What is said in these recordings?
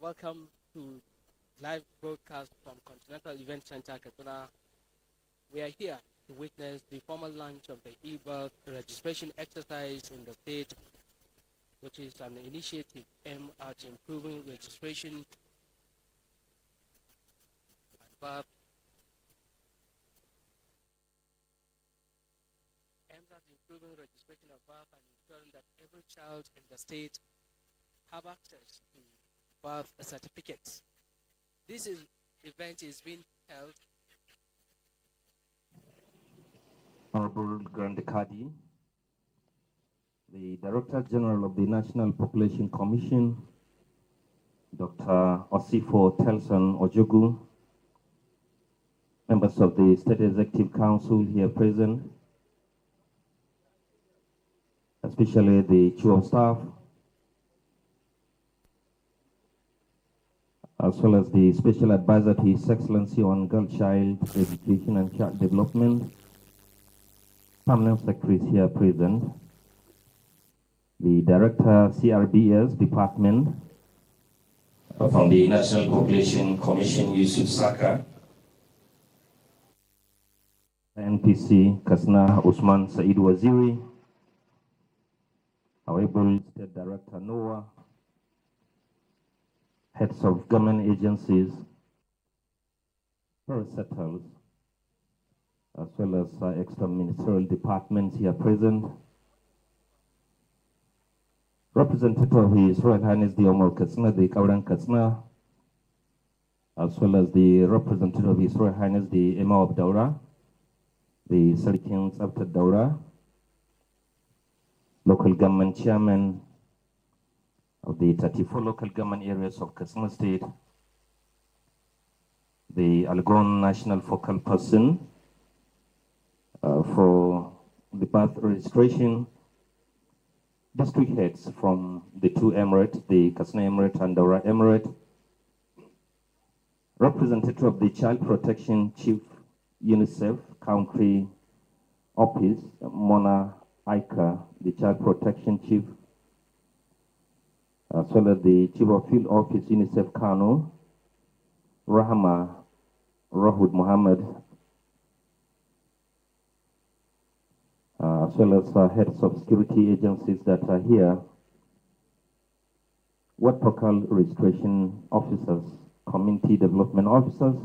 Welcome to live broadcast from Continental Event Center, Kaduna. We are here to witness the formal launch of the e-birth registration exercise in the state, which is an initiative aimed at improving registration and birth, and ensuring that every child in the state have access to birth certificates. This event is being held. Honorable Grand Kadi, the Director General of the National Population Commission, Dr. Osifo Telson Ojogu, members of the State Executive Council here present, especially the Chief of Staff, as well as the Special Advisor to His Excellency on Girl Child Education and Child Development, permanent secretaries here present, the Director CRBS Department from the National Population Commission, Yusuf Saka, NPC Kasna Usman Said Waziri, our able State Director Noah, heads of government agencies, parastatals, as well as extra ministerial departments here present, representative of His Royal Highness the Omar Katsina, the Kauran Katsina, as well as the representative of His Royal Highness the Emir of Daura, the Sarikins after Daura, local government chairman of the 34 local government areas of Katsina State, the Algon National Focal Person for the birth registration, district heads from the two emirates, the Katsina Emirate and Daura Emirate, representative of the Child Protection Chief UNICEF Country Office, Mona Aika, the Child Protection Chief, as well as the Chief of Field Office UNICEF Kano, Rahama Rahud Muhammad, as well as heads of security agencies that are here, ward local registration officers, community development officers,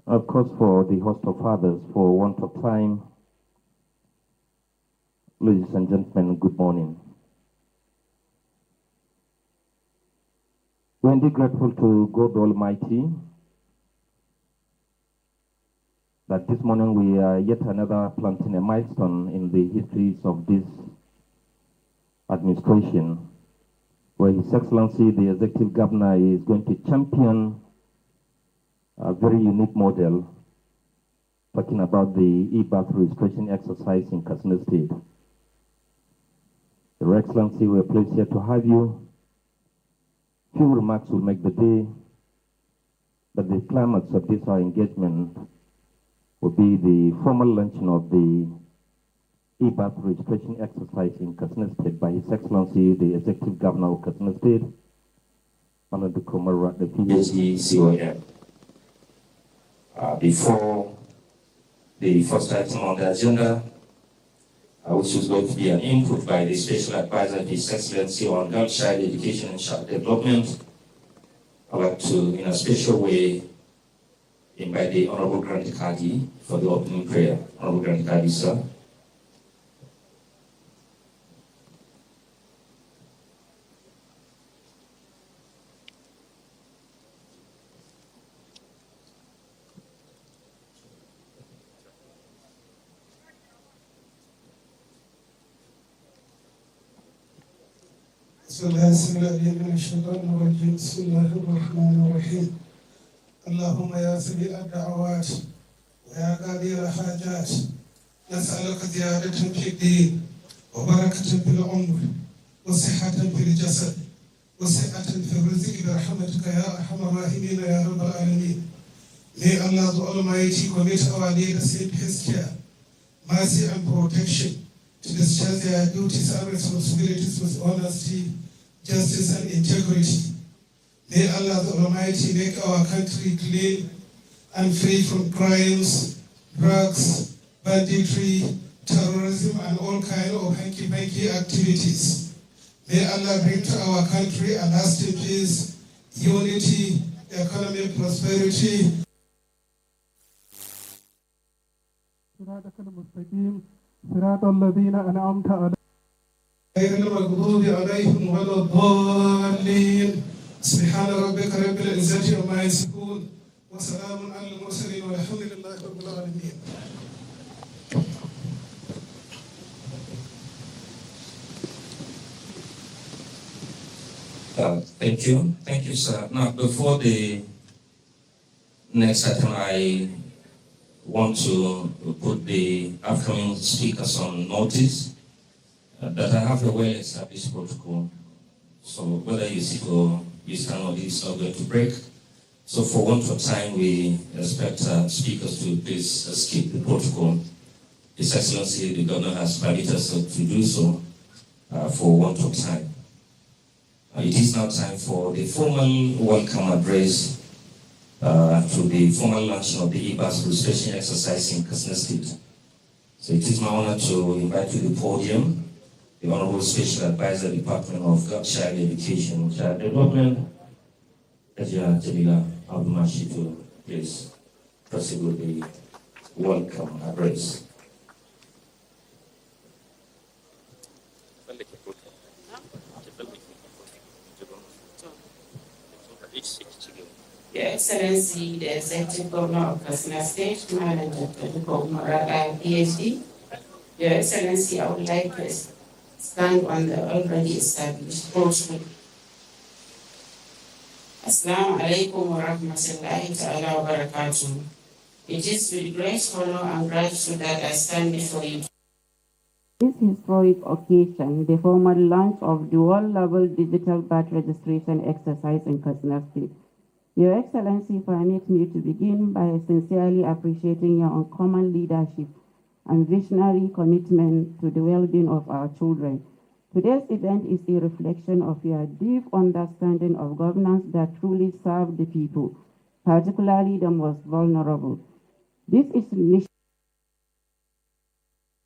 of course for the host of others, for want of time. Ladies and gentlemen, good morning. We're indeed grateful to God Almighty that this morning we are yet another planting a milestone in the histories of this administration, where His Excellency the Executive Governor is going to champion a very unique model, talking about the e-birth registration exercise in Katsina State. Your Excellency, we are pleased here to have you. Few remarks will make the day, but the climax of this our engagement will be the formal launching of the e-birth registration exercise in Katsina State by His Excellency the Executive Governor of Katsina State, Manadu Komara, the PhD COM. Before the first item on the agenda, which is going to be an input by the Special Advisor to His Excellency on Girl Child Education and Child Development, I'd like to, in a special way, invite the Honorable Grand Kadi for the opening prayer. Honorable Grand Kadi, sir. بسم الله من الشيطان الرجيم بسم الله الرحمن الرحيم اللهم يا سميع الدعوات ويا قاضي الحاجات نسألك زيادة في الدين وبركة في العمر وصحة في الجسد وسعة في الرزق برحمتك يا أرحم الراحمين يا رب العالمين. May Allah the Almighty commit our leaders in His care, mercy and protection to discharge their duties and responsibilities with honesty, justice and integrity. May Allah the Almighty make our country clean and free from crimes, drugs, banditry, terrorism, and all kinds of hanky-panky activities. May Allah bring to our country a lasting peace, unity, economic prosperity. صراطك المستقيم صراط الذين أنعمت عليهم غير المغضوب عليهم ولا الضالين. سبحان ربك رب العزة عما يصفون وسلام على المرسلين والحمد لله رب العالمين. Thank you, sir. Now, before the next item, I want to put the upcoming speakers on notice that I have a well-established protocol. So whether you sit or you stand or it's not going to break. So for want of time, we expect speakers to please skip the protocol. His Excellency, the Governor has permitted us to do so for want of time. It is now time for the formal welcome address to the formal launch of the EBAS registration exercise in Katsina State. So it is my honor to invite to the podium the Honorable Special Advisor, Department of Child Education and Child Development, Ajia Jamila Abdumashi, to please proceed with the welcome address. Your Excellency, the Executive Governor of Katsina State, Madam Dr. Umar PhD. Your Excellency, I would like to stand on the already established protocol. Assalamu alaikum wa rahmatullahi ta'ala wa barakatuh. It is with great honor and gratitude that I stand before you. This historic occasion, the formal launch of the world-level digital birth registration exercise in Katsina State. Your Excellency, permit me to begin by sincerely appreciating your uncommon leadership and visionary commitment to the well-being of our children. Today's event is a reflection of your deep understanding of governance that truly serve the people, particularly the most vulnerable. This is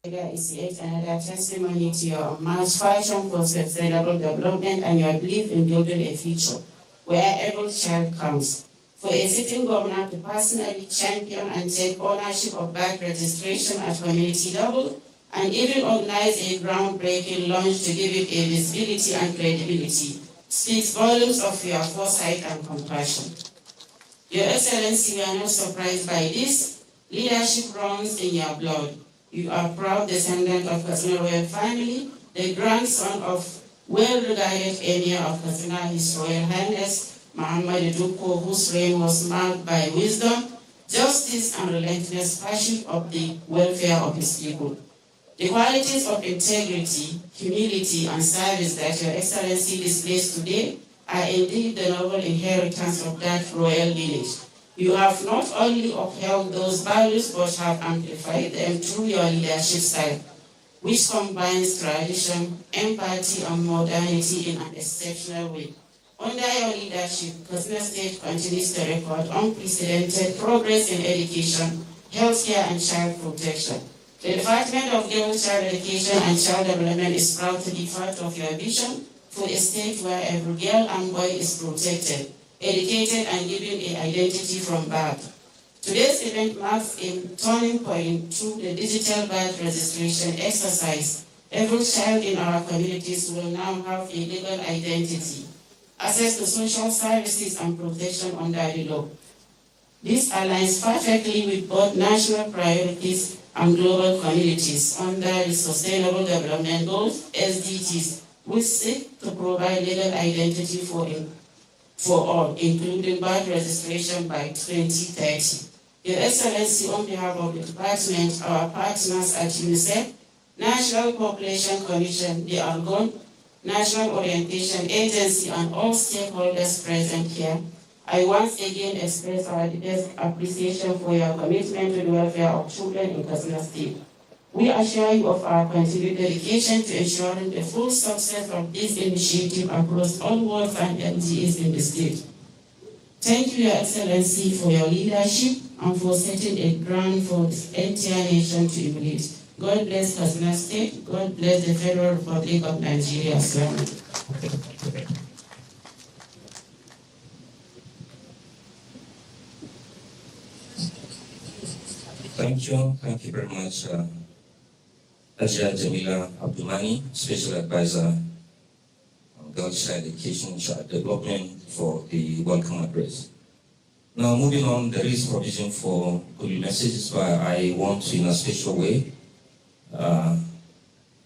Is another testimony to your unmatched passion for sustainable development and your belief in building a future where every child counts. For a sitting governor to personally champion and take ownership of birth registration at community level and even organize a groundbreaking launch to give it a visibility and credibility speaks volumes of your foresight and compassion. Your Excellency, we are not surprised by this. Leadership runs in your blood. You are proud descendant of Katsina royal family, the grandson of well-regarded Emir of Katsina, His Royal Highness Muhammad Duko, whose reign was marked by wisdom, justice, and relentless passion of the welfare of his people. The qualities of integrity, humility, and service that Your Excellency displays today are indeed the noble inheritance of that royal lineage. You have not only upheld those values, but have amplified them through your leadership style, which combines tradition, empathy, and modernity in an exceptional way. Under your leadership, Katsina State continues to record unprecedented progress in education, healthcare, and child protection. The Department of Girl Child Education and Child Development is proud to be part of your vision for a state where every girl and boy is protected, educated, and given an identity from birth. Today's event marks a turning point through the digital birth registration exercise. Every child in our communities will now have a legal identity, access to social services, and protection under the law. This aligns perfectly with both national priorities and global communities under the Sustainable Development Goals, SDGs, which seek to provide legal identity for all, including birth registration by 2030. Your Excellency, on behalf of the Department, our partners at UNICEF, National Population Commission, the Algon, National Orientation Agency, and all stakeholders present here, I once again express our deepest appreciation for your commitment to the welfare of children in Katsina State. We assure you of our continued dedication to ensuring the full success of this initiative across all wards and LGAs in the state. Thank you, Your Excellency, for your leadership and for setting a ground for the entire nation to emulate. God bless Katsina State. God bless the Federal Republic of Nigeria. Thank you very much, Ajia Jamila Abdumani, Special Advisor on Girls' Child Education and Child Development, for the welcome address. Now, moving on, there is provision for good messages, but I want to, in a special way,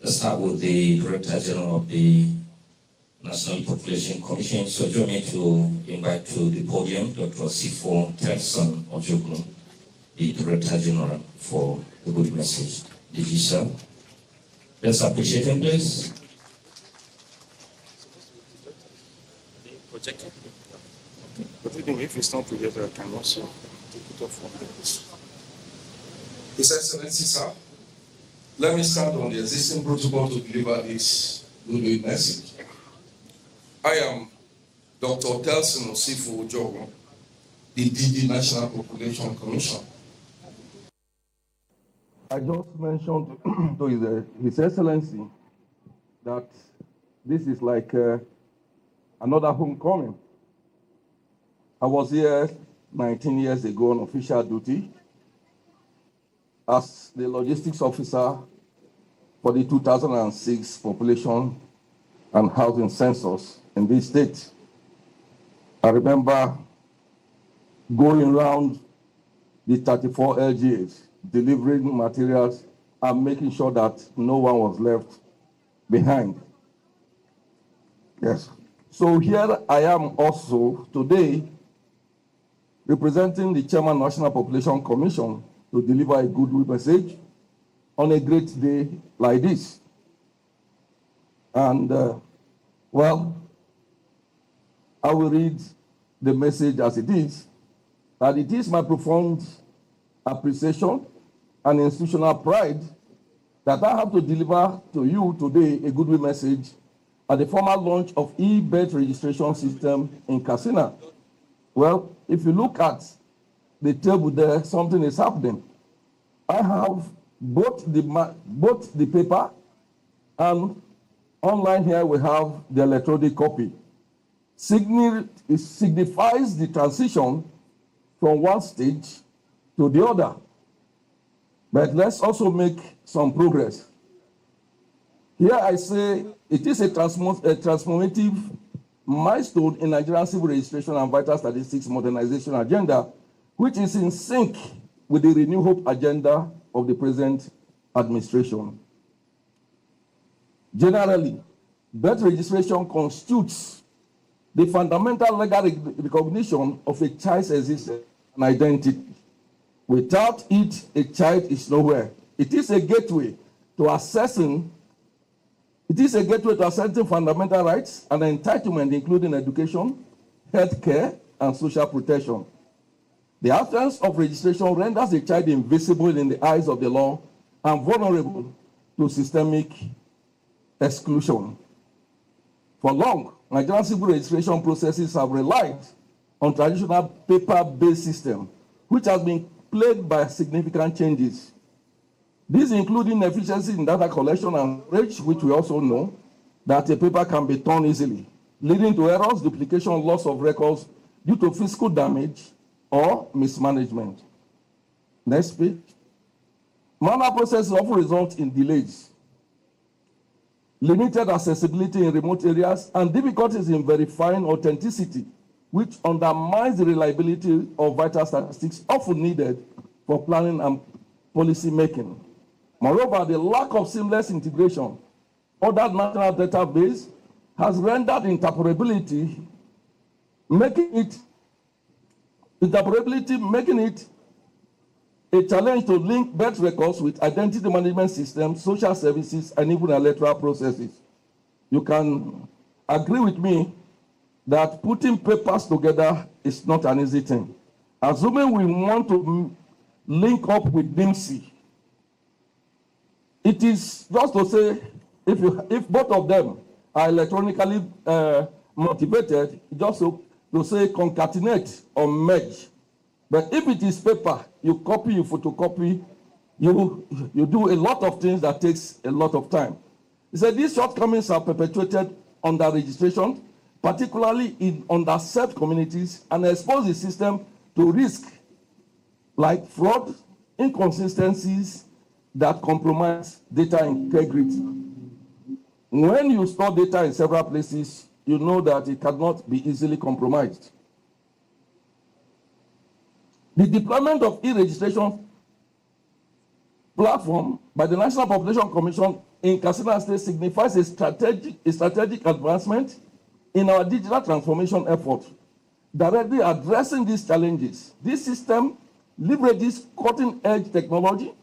start with the Director General of the National Population Commission. So join me to invite to the podium Dr. Sifo Terson Ojogun, the Director General, for the good message. Did you, sir? Let's appreciate him, please. Projected. But even if it's not together, I can also take it off from there. His Excellency, sir, let me start on the existing protocol to deliver this good message. I am Dr. Telson Osifo Ojogun, the DG National Population Commission. I just mentioned to His Excellency that this is like another homecoming. I was here 19 years ago on official duty as the logistics officer for the 2006 population and housing census in this state. I remember going around the 34 LGAs, delivering materials and making sure that no one was left behind. Yes. So here I am also today representing the Chairman National Population Commission to deliver a goodwill message on a great day like this. And well, I will read the message as it is, that it is my profound appreciation and institutional pride that I have to deliver to you today a goodwill message at the formal launch of e-birth registration system in Katsina. Well, if you look at the table there, something is happening. I have both the paper and online here we have the electronic copy. It signifies the transition from one stage to the other. But let's also make some progress. Here I say it is a transformative milestone in Nigerian civil registration and vital statistics modernization agenda, which is in sync with the Renew Hope agenda of the present administration. Generally, birth registration constitutes the fundamental legal recognition of a child's existence and identity. Without it, a child is nowhere. It is a gateway to assessing fundamental rights and entitlement, including education, healthcare, and social protection. The absence of registration renders a child invisible in the eyes of the law and vulnerable to systemic exclusion. For long, Nigerian civil registration processes have relied on traditional paper-based system, which has been plagued by significant changes. These include inefficiencies in data collection and storage, which we also know that a paper can be torn easily, leading to errors, duplication, loss of records due to physical damage or mismanagement. Next page. Manual processes often result in delays, limited accessibility in remote areas, and difficulties in verifying authenticity, which undermines the reliability of vital statistics often needed for planning and policy making. Moreover, the lack of seamless integration of that national database has rendered interoperability, making it a challenge to link birth records with identity management systems, social services, and even electoral processes. You can agree with me that putting papers together is not an easy thing. Assuming we want to link up with NIMSI, It is just to say, if both of them are electronically motivated, just to say concatenate or merge. But if it is paper, you copy, you photocopy, you do a lot of things that takes a lot of time. He said these shortcomings are perpetuated under registration, particularly in underserved communities, and expose the system to risk like fraud, inconsistencies that compromise data integrity. When you store data in several places, you know that it cannot be easily compromised. The deployment of e-registration platform by the National Population Commission in Katsina State signifies a strategic advancement in our digital transformation effort, directly addressing these challenges. This system leverages cutting-edge technology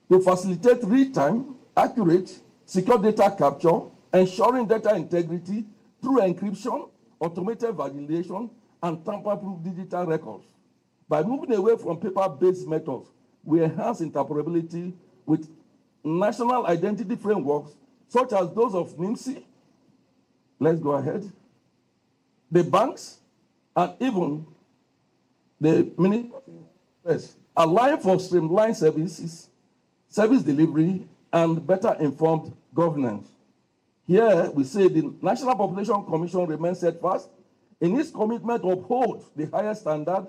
to facilitate real-time, accurate, secure data capture, ensuring data integrity through encryption, automated validation, and tamper-proof digital records. By moving away from paper-based methods, we enhance interoperability with national identity frameworks such as those of NIMSI, let's go ahead, the banks, and even the ministries, allowing for streamlined services, service delivery, and better informed governance. Here we say the National Population Commission remains steadfast in its commitment to uphold the highest standard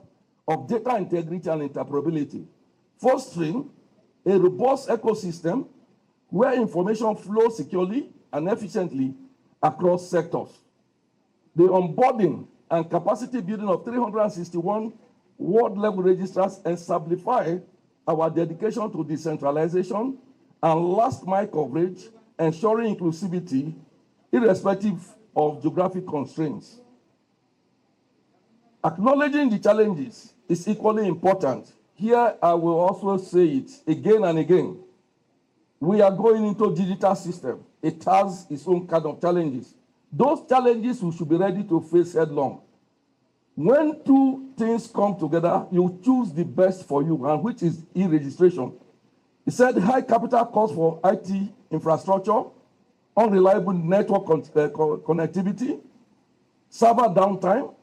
of data integrity and interoperability, fostering a robust ecosystem where information flows securely and efficiently across sectors. The onboarding and capacity building of 361 world-level registrars exemplify our dedication to decentralization and last-mile coverage, ensuring inclusivity irrespective of geographic constraints. Acknowledging the challenges is equally important. Here, I will also say it again and again. We are going into a digital system. It has its own kind of challenges. Those challenges we should be ready to face headlong. When two things come together, you choose the best for you, and which is e-registration. He said high capital cost for IT infrastructure, unreliable network connectivity, server downtime,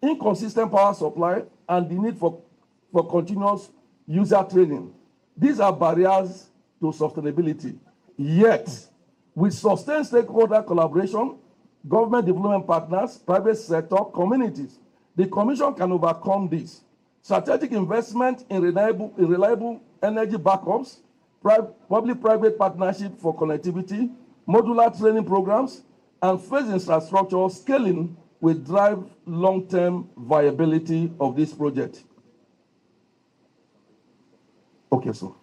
inconsistent power supply, and the need for continuous user training. These are barriers to sustainability. Yet, with sustained stakeholder collaboration, government development partners, private sector, communities, the Commission can overcome this. Strategic investment in reliable energy backups, public-private partnership for connectivity, modular training programs, and phased infrastructure scaling will drive long-term viability of this project. Okay, so,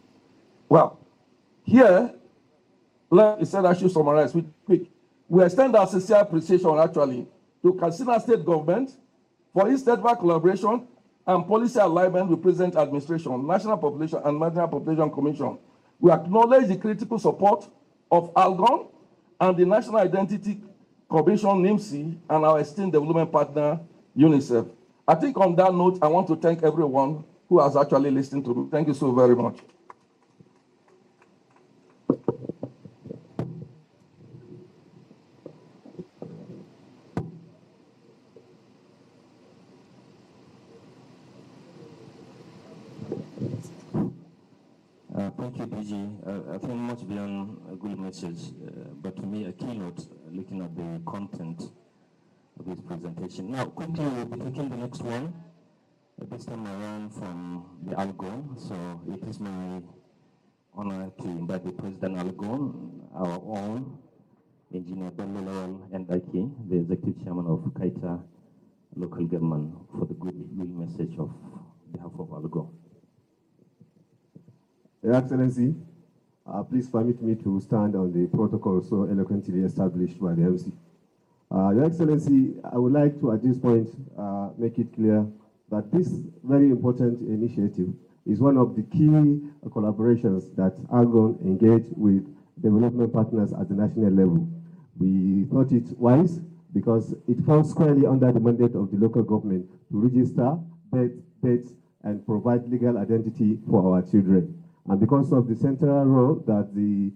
well, here, like I said, I should summarize quick. We extend our sincere appreciation, actually, to Katsina State Government for its steadfast collaboration and policy alignment with present administration, National Population and National Population Commission. We acknowledge the critical support of ALGON and the National Identity Commission, NIMSI, and our esteemed development partner, UNICEF. I think on that note, I want to thank everyone who has actually listened to me. Thank you so very much. Thank you, PG. I think much beyond a good message, but to me a keynote looking at the content of this presentation. Now, quickly we'll be taking the next one, this time around from the Algon. So it is my honor to invite the President Algon, our own Engineer Bello Ndaki, the Executive Chairman of Kaita Local Government, for the goodwill message of behalf of Algon. Your Excellency, please permit me to stand on the protocol so eloquently established by the MC. Your Excellency, I would like to at this point make it clear that this very important initiative is one of the key collaborations that Algon engaged with development partners at the national level. We thought it wise because it falls squarely under the mandate of the local government to register births and provide legal identity for our children. And because of the central role that the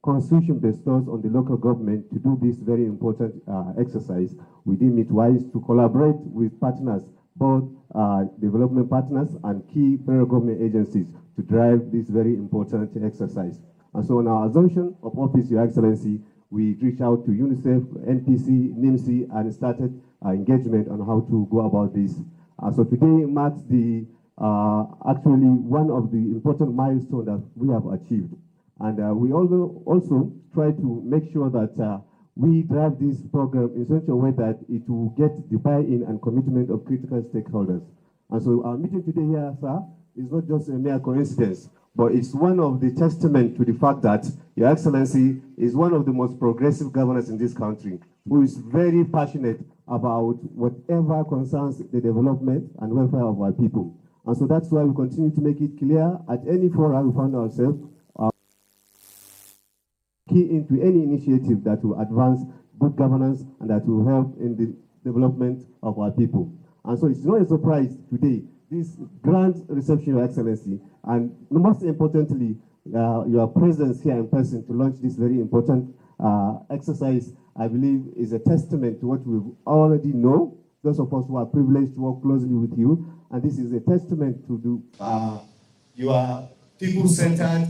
Constitution bestows on the local government to do this very important exercise, we deem it wise to collaborate with partners, both development partners and key federal government agencies, to drive this very important exercise. And so on our assumption of office, Your Excellency, we reached out to UNICEF, NPC, NIMC, and started engagement on how to go about this. So today marks the actually one of the important milestones that we have achieved. And we also try to make sure that we drive this program in such a way that it will get the buy-in and commitment of critical stakeholders. And so our meeting today here, sir, is not just a mere coincidence, but it's one of the testament to the fact that Your Excellency is one of the most progressive governors in this country, who is very passionate about whatever concerns the development and welfare of our people. And so that's why we continue to make it clear at any forum we find ourselves, key into any initiative that will advance good governance and that will help in the development of our people. And so it's not a surprise today, this grand reception, Your Excellency, and most importantly, your presence here in person to launch this very important exercise, I believe, is a testament to what we already know, those of us who are privileged to work closely with you, and this is a testament to your people-centered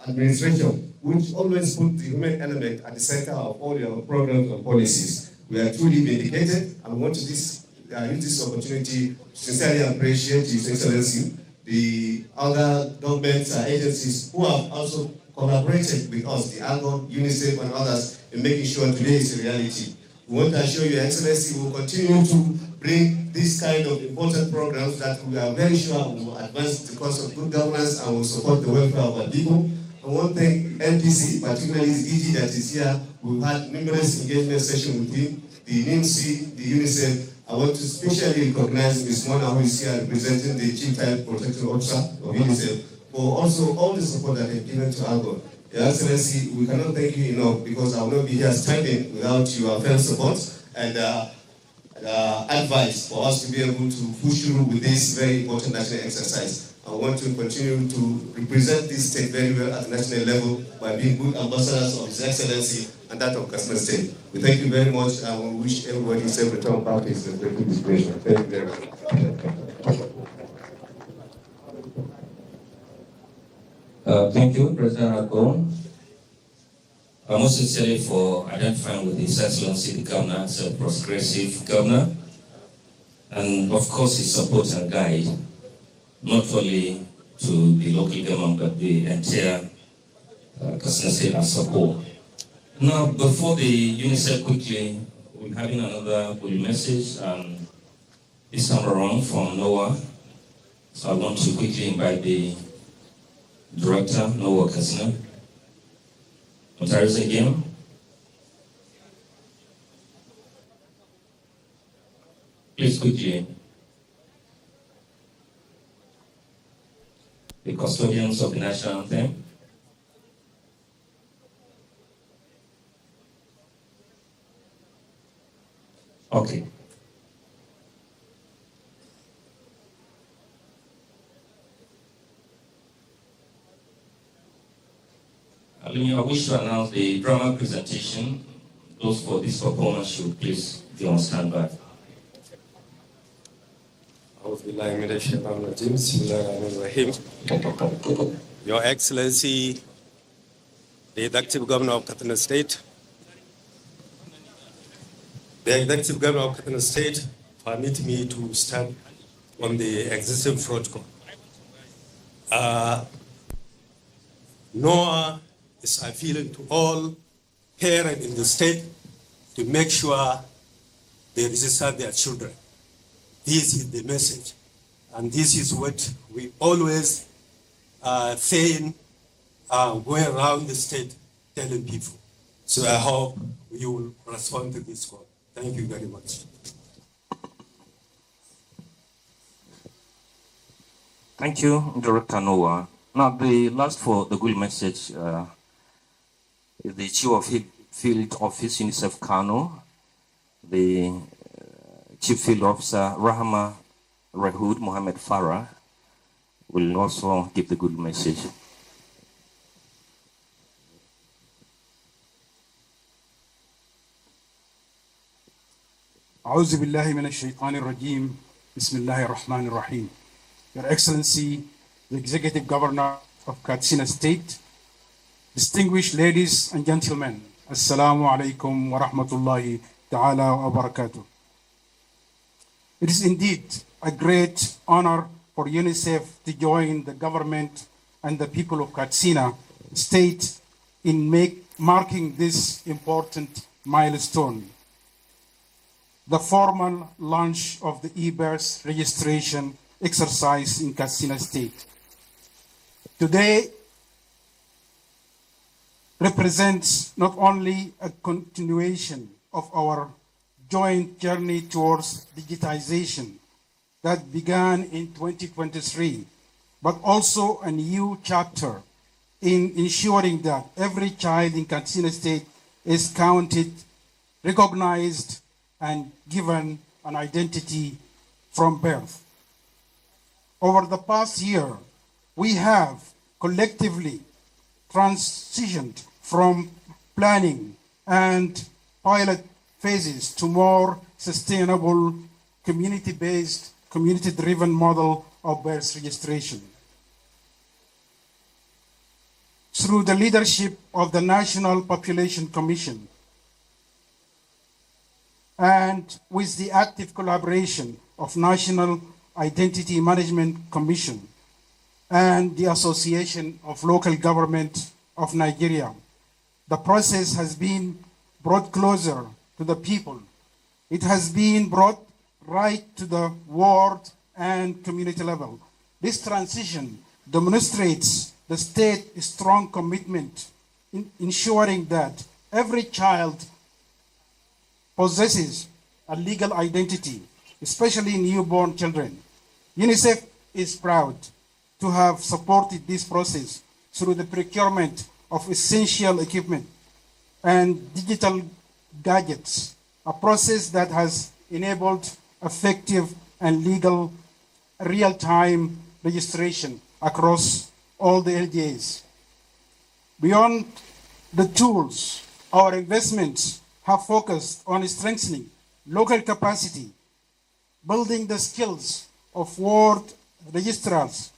administration, which always put the human element at the center of all your programs and policies. We are truly dedicated, and want to use this opportunity to sincerely appreciate His Excellency, the other government agencies who have also collaborated with us, the ALGO, UNICEF, and others, in making sure today is a reality. We want to assure Your Excellency we will continue to bring this kind of important programs that we are very sure will advance the cause of good governance and will support the welfare of our people. I want to thank NPC, particularly the DG that is here. We've had numerous engagement sessions with him, the NIMC, the UNICEF. I want to specially recognize Ms. Mona, who is here representing the Chief Child Protection Officer of UNICEF, for also all the support that they've given to ALGO. Your Excellency, we cannot thank you enough because I will not be here standing without your firm support and advice for us to be able to push through with this very important national exercise. I want to continue to represent this state very well at the national level by being good ambassadors of His Excellency and that of Katsina State. We thank you very much and we wish everybody a safe return back to his respective destination. Thank you very much. Thank you, President Akon. Most sincerely for identifying with His Excellency the Governor as a progressive governor, and of course his support and guide, not only to the local government but the entire Katsina State as a whole. Now, before the UNICEF quickly, we're having another good message, this time around from Noah. So I want to quickly invite the Director, Noah Katsina. Ontario's again. Please quickly. The custodians of the national anthem. Okay. I wish to announce the drama presentation. Those for this performance should please be on standby. Your Excellency, the Executive Governor of Katsina State, permit me to stand on the existing protocol. NOAA is appealing to all parents in the state to make sure they register their children. This is the message, and this is what we always saying, going around the state telling people. So I hope you will respond to this call. Thank you very much. Thank you, Director Noah. Now, the last for the good message is the Chief of Field Office, UNICEF Kano, the Chief Field Officer, Rahama Rahud Mohammed Farah, will also give the good message. أعوذ بالله من الشيطان الرجيم بسم الله الرحمن الرحيم. Your Excellency, the Executive Governor of Katsina State, distinguished ladies and gentlemen, Assalamu alaikum wa rahmatullahi ta'ala wa barakatuh. It is indeed a great honor for UNICEF to join the government and the people of Katsina State in marking this important milestone, the formal launch of the e-birth registration exercise in Katsina State. Today represents not only a continuation of our joint journey towards digitization that began in 2023, but also a new chapter in ensuring that every child in Katsina State is counted, recognized, and given an identity from birth. Over the past year, we have collectively transitioned from planning and pilot phases to more sustainable, community-based, community-driven model of birth registration. Through the leadership of the National Population Commission and with the active collaboration of National Identity Management Commission and the Association of Local Government of Nigeria, the process has been brought closer to the people. It has been brought right to the ward and community level. This transition demonstrates the state's strong commitment in ensuring that every child possesses a legal identity, especially newborn children. UNICEF is proud to have supported this process through the procurement of essential equipment and digital gadgets, a process that has enabled effective and legal real-time registration across all the LDAs. Beyond the tools, our investments have focused on strengthening local capacity, building the skills of ward registrars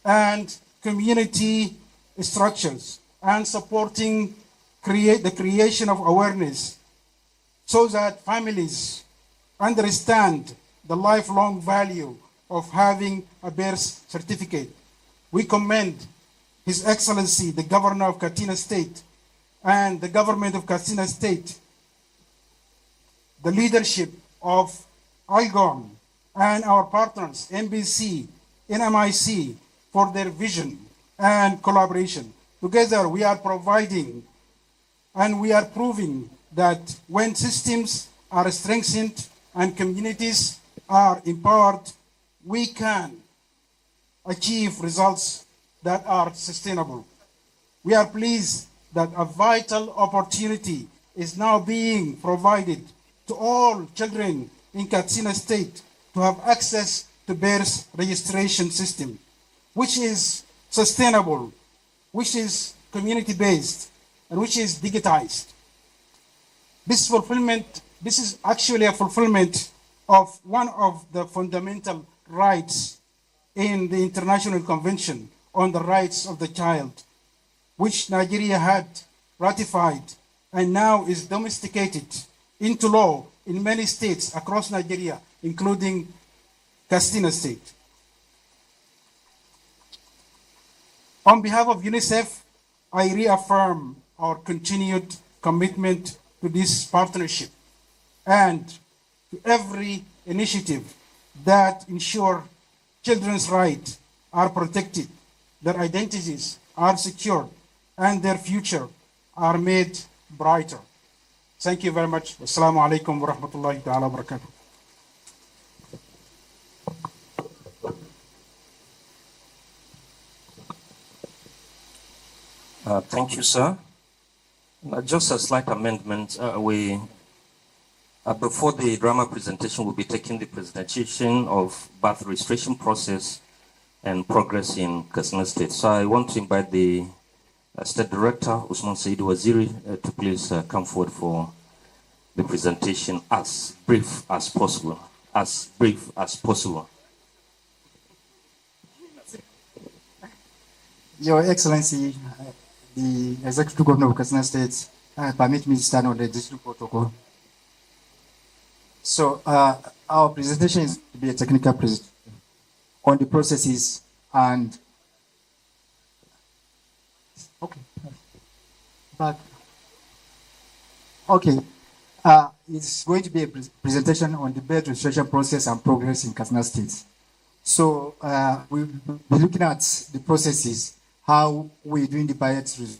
and community structures, and supporting the creation of awareness so that families understand the lifelong value of having a birth certificate. We commend His Excellency, the Governor of Katsina State, and the government of Katsina State, the leadership of IGOM, and our partners, NBC, NMIC, for their vision and collaboration. Together, we are providing and we are proving that when systems are strengthened and communities are empowered, we can achieve results that are sustainable. We are pleased that a vital opportunity is now being provided to all children in Katsina State to have access to birth registration system, which is sustainable, which is community-based, and which is digitized. This is actually a fulfillment of one of the fundamental rights in the International Convention on the Rights of the Child, which Nigeria had ratified and now is domesticated into law in many states across Nigeria, including Katsina State. On behalf of UNICEF, I reaffirm our continued commitment to this partnership and to every initiative that ensure children's rights are protected, their identities are secured, and their future are made brighter. Thank you very much. Assalamu alaikum wa rahmatullahi ta'ala wa barakatuh. Thank you, sir. Just a slight amendment. Before the drama presentation, we'll be taking the presentation of birth registration process and progress in Katsina State. So I want to invite the State Director, Usman Said Waziri, to please come forward for the presentation as brief as possible. As brief as possible. Your Excellency, the Executive Governor of Katsina State, permit me to stand on the district protocol. So our presentation is to be a technical presentation on the processes and it's going to be a presentation on the birth registration process and progress in Katsina State. So we'll be looking at the processes, how we're doing the birth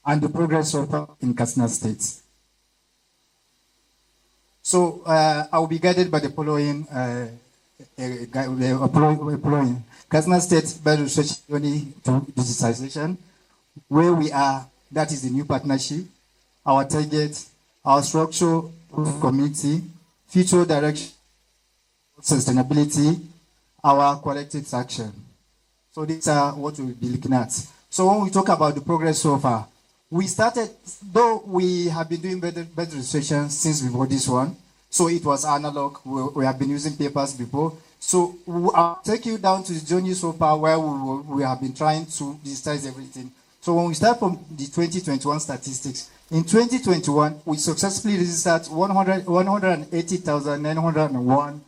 and the progress so far in Katsina State. So I will be guided by the following Katsina State birth registration journey to digitization, where we are, that is the new partnership, our target, our structure of community, future direction, sustainability, our collective action. So these are what we'll be looking at. So when we talk about the progress so far, we started, though we have been doing better registration since before this one, so it was analog, we have been using papers before. So I'll take you down to the journey so far where we have been trying to digitize everything. So when we start from the 2021 statistics, in 2021, we successfully registered 180,901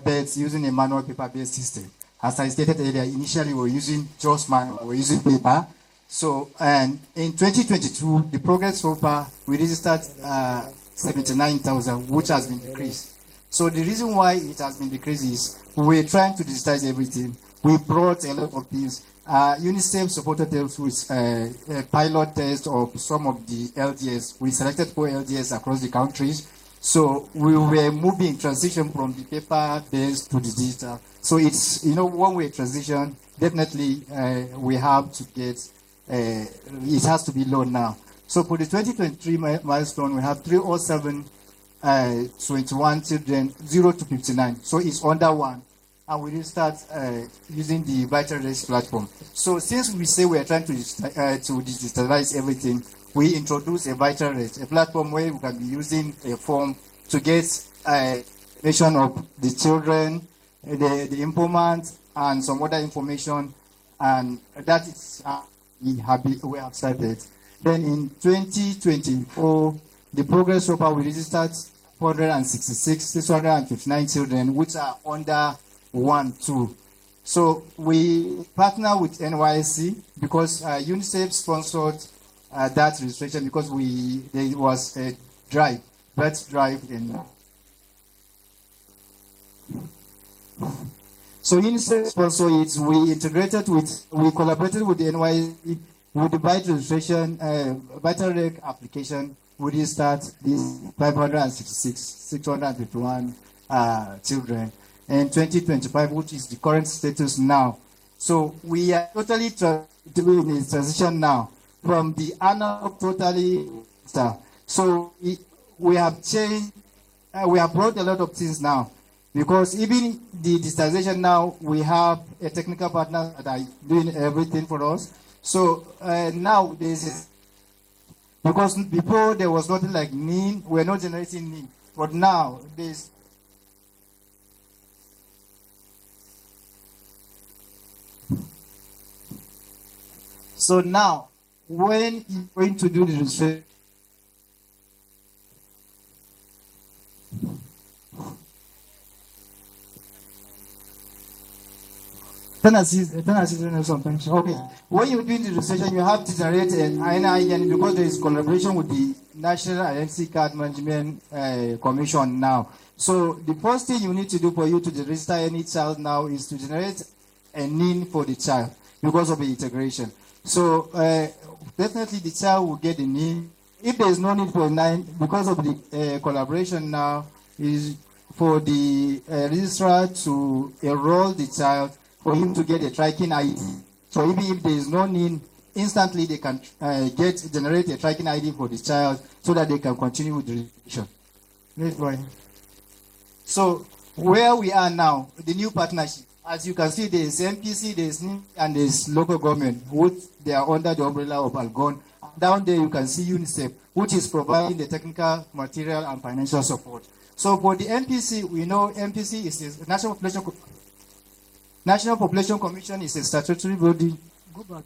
beds using a manual paper-based system. As I stated earlier, initially we were using just manual, we were using paper. So, and in 2022, the progress so far, we registered 79,000, which has been decreased. So the reason why it has been decreased is we're trying to digitize everything. We brought a lot of things. UNICEF supported us with a pilot test of some of the LDS. We selected 4 LDS across the countries. So we were moving transition from the paper-based to the digital. So it's, one way transition, definitely we have to get, it has to be low now. So for the 2023 milestone, we have 307, 21 children, 0 to 59. So it's under 1. And we will start using the Vital Race platform. So since we say we are trying to digitalize everything, we introduce a Vital Race, a platform where we can be using a form to get information of the children, the informant, and some other information, and that is we have started. Then in 2024, the progress so far we registered 659 children, which are under 1, 2. So we partner with NYSC because UNICEF sponsored that registration because there was a birth drive in. So UNICEF sponsored it. We collaborated with the NYSC with the birth registration, vital rec application. We did start this 651 children. In 2025, which is the current status now. So we are totally doing a transition now from the analog totally. So we have changed, we have brought a lot of things now because even the digitization now, we have a technical partner that are doing everything for us. So now because before there was nothing like NIN, we're not generating NIN, but now there's so now, when you're going to do the registration, okay. When you're doing the registration, you have to generate an ININ because there is collaboration with the National Identity Card Management Commission now. So the first thing you need to do for you to register any child now is to generate a NIN for the child because of the integration. So definitely the child will get the NIN. If there is no need for a NIN, because of the collaboration now, is for the registrar to enroll the child for him to get a tracking ID. So even if there is no NIN, instantly they can generate a tracking ID for the child so that they can continue with the registration. So where we are now, the new partnership. As you can see, there is MPC, there is NIN, and there is local government, which they are under the umbrella of Algon. down there you can see UNICEF, which is providing the technical, material, and financial support. So for the MPC, we know MPC is the National Population Commission is a statutory body. Go back.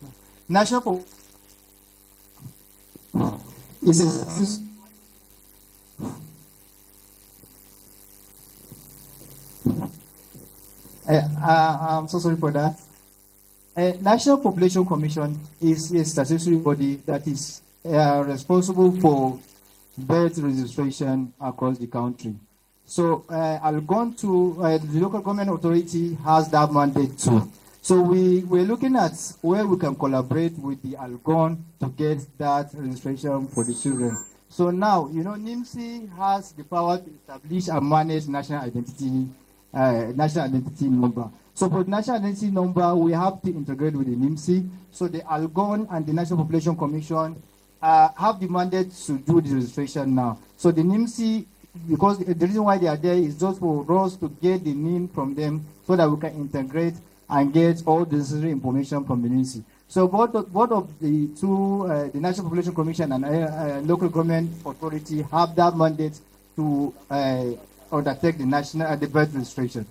I'm so sorry for that. National Population Commission is a statutory body that is responsible for birth registration across the country. So Algon to the local government authority has that mandate too. So we're looking at where we can collaborate with the Algon to get that registration for the children. So now, you know, NIMSI has the power to establish and manage national identity number. So for the national identity number, we have to integrate with the NIMSI. So the Algon and the National Population Commission have the mandate to do the registration now. So the NIMSI, because the reason why they are there is just for us to get the NIM from them so that we can integrate and get all the necessary information from the NIMSI. So both of the two, the National Population Commission and local government authority have that mandate to undertake the birth registration.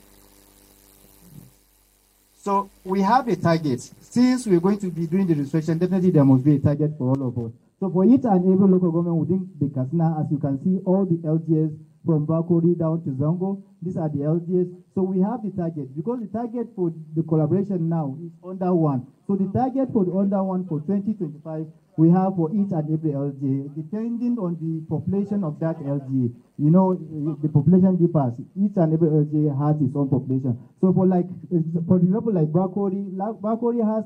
So we have a target. Since we're going to be doing the registration, definitely there must be a target for all of us. So for each and every local government within the Katsina, as you can see, all the LGS from Bakori down to Zongo, these are the LGS. So we have the target, because the target for the collaboration now is under one. So the target for the under one for 2025, we have for each and every LGA, depending on the population of that LGA. You know, the population differs. Each and every LGA has its own population. So for example, like Bakori has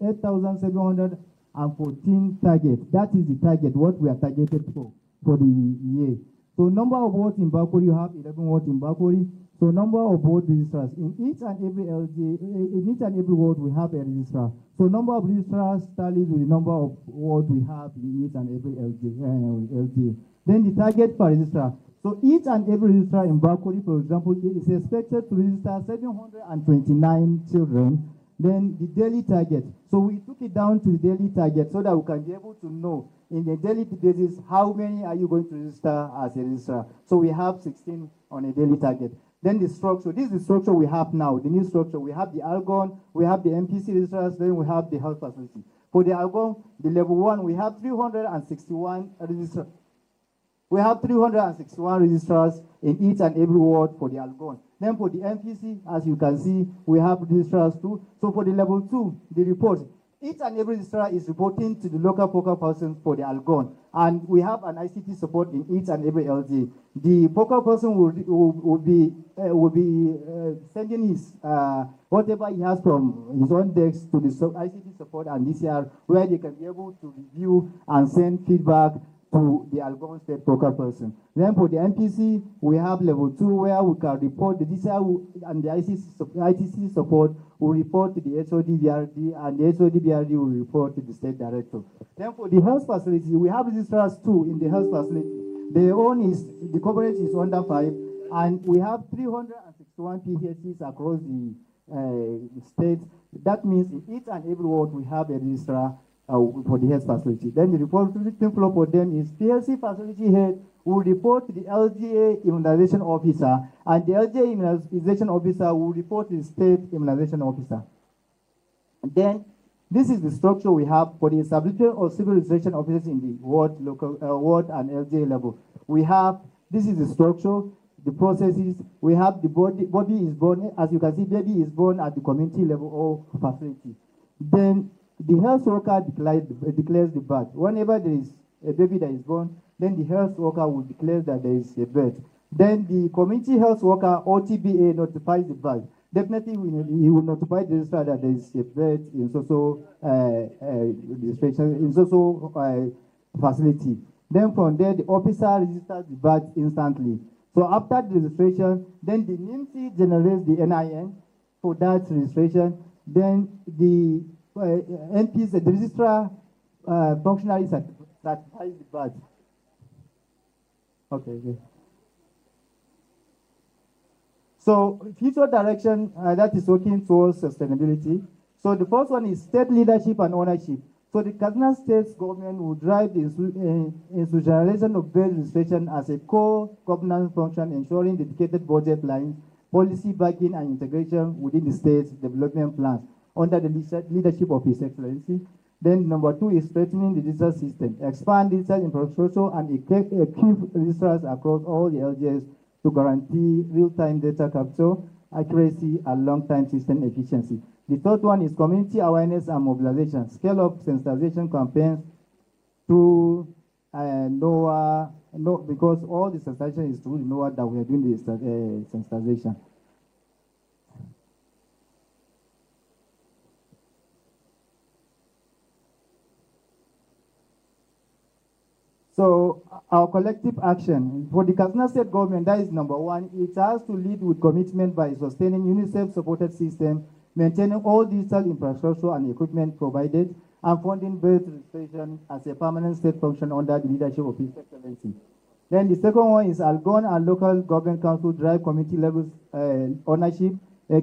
8,714 targets. That is the target, what we are targeted for the year. So number of votes in Bakori, you have 11 votes in Bakori. So number of vote registrars in each and every LGA, in each and every ward we have a registrar. So number of registrars tallies with the number of votes we have in each and every LGA. Then the target per registrar. So each and every registrar in Bakori, for example, is expected to register 729 children. Then the daily target. So we took it down to the daily target so that we can be able to know in the daily basis how many are you going to register as a registrar. So we have 16 on a daily target. Then the structure. This is the structure we have now, the new structure. We have the Algon, we have the MPC registrars, then we have the health facility. For the Algon, the level 1, we have 361 registrars. We have 361 registrars in each and every ward for the Algon. Then for the MPC, as you can see, we have registrars too. So for the level 2, the report, each and every registrar is reporting to the local focal person for the Algon. And we have an ICT support in each and every LG. The focal person will be sending his whatever he has from his own desk to the ICT support and DCR, where they can be able to review and send feedback to the Algon state focal person. Then for the MPC, we have level 2 where we can report the DCR and the ITC support will report to the HOD-BRD, and the HOD-BRD will report to the state director. Then for the health facility, we have registrars too in the health facility. The coverage is under 5, and we have 361 PHCs across the state. That means in each and every ward we have a registrar for the health facility. Then the reporting flow for them is PLC facility head will report to the LGA immunization officer, and the LGA immunization officer will report to the state immunization officer. And then this is the structure we have for the establishment of civil registration officers in the ward and LGA level. We have, this is the structure, the processes. We have the body is born, as you can see, baby is born at the community level or facility. Then the health worker declares the birth. Whenever there is a baby that is born, then the health worker will declare that there is a birth. Then the community health worker or TBA notifies the birth. Definitely, he will notify the registrar that there is a birth in facility. Then from there, the officer registers the birth instantly. So after the registration, then the NIMSI generates the NIN for that registration. Then the NPs, the registrar functionary certifies the birth. Okay. So future direction that is working towards sustainability. So the first one is state leadership and ownership. So the Kaduna State government will drive the institutionalization of birth registration as a core governance function, ensuring dedicated budget lines, policy backing, and integration within the state's development plans under the leadership of His Excellency. Then number 2 is strengthening the digital system, expand digital infrastructure, and equip registrars across all the LGS to guarantee real-time data capture, accuracy, and long-time system efficiency. The third one is community awareness and mobilization. Scale up sensitization campaigns through NOAA, because all the sensitization is through NOAA that we are doing the sensitization. So our collective action for the Kaduna State government, that is number 1. It has to lead with commitment by sustaining UNICEF-supported system, maintaining all digital infrastructure and equipment provided, and funding birth registration as a permanent state function under the leadership of His Excellency. Then the second one is Algon and local government council drive community level ownership,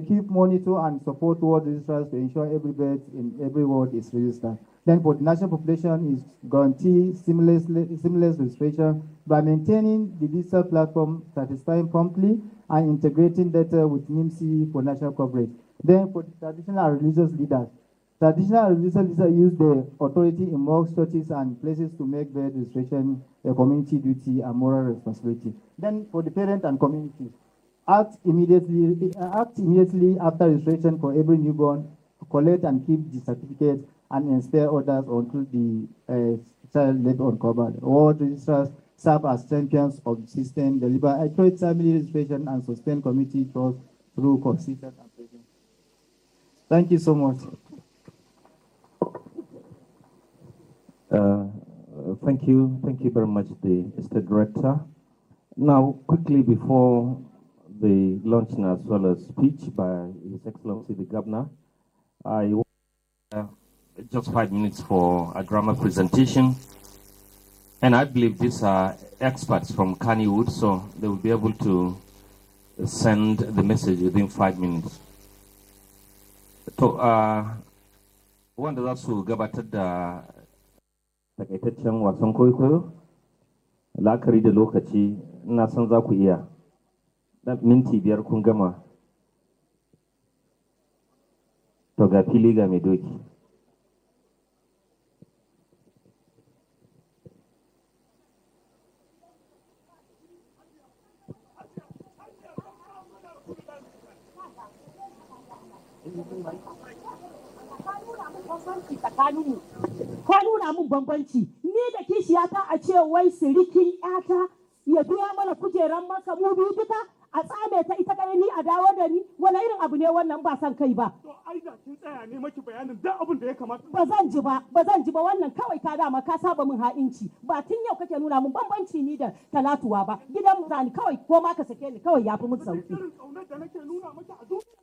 keep monitor and support ward registrars to ensure every birth in every ward is registered. Then for the national population is guarantee seamless registration by maintaining the digital platform, satisfying promptly, and integrating data with NIMC for national coverage. Then for the traditional and religious leaders use the authority in mosques, churches, and places to make birth registration a community duty and moral responsibility. Then for the parent and communities, act immediately after registration for every newborn, collect and keep the certificate, and inspire others until the child left uncovered. All registrars serve as champions of the system, deliver accurate family registration, and sustain community trust through consistent application. Thank you so much. Thank you very much, the State Director. Now, quickly before the launching as well as speech by His Excellency the Governor, I want just 5 minutes for a drama presentation. And I believe these are experts from Kannywood, so they will be able to send the message within 5 minutes. So, wanda za su gabatar da takaitaccen wasan kwaikwayo, la'akari da lokaci, ina son za ku iya. Dan minti 5 kun gama. To ga fili ga mai doki. Ka nuna mun bambanci ni da kishiyata a ce wai sirikin yata ya biya mana kujeran maka mu biyu duka a tsame ta ita kai ni a dawo da ni wani irin abu ne wannan ba san kai ba. To ai da kin tsaya ne maki bayanin duk abin da ya kamata. Ba zan ji ba wannan kawai ka dama ka saba min ha'inci ba tun yau kake nuna mun bambanci ni da Talatuwa ba gidan mu zani kawai ko ma ka sake ni kawai yafi mun sauki. Irin kaunar da nake nuna maki a duniya.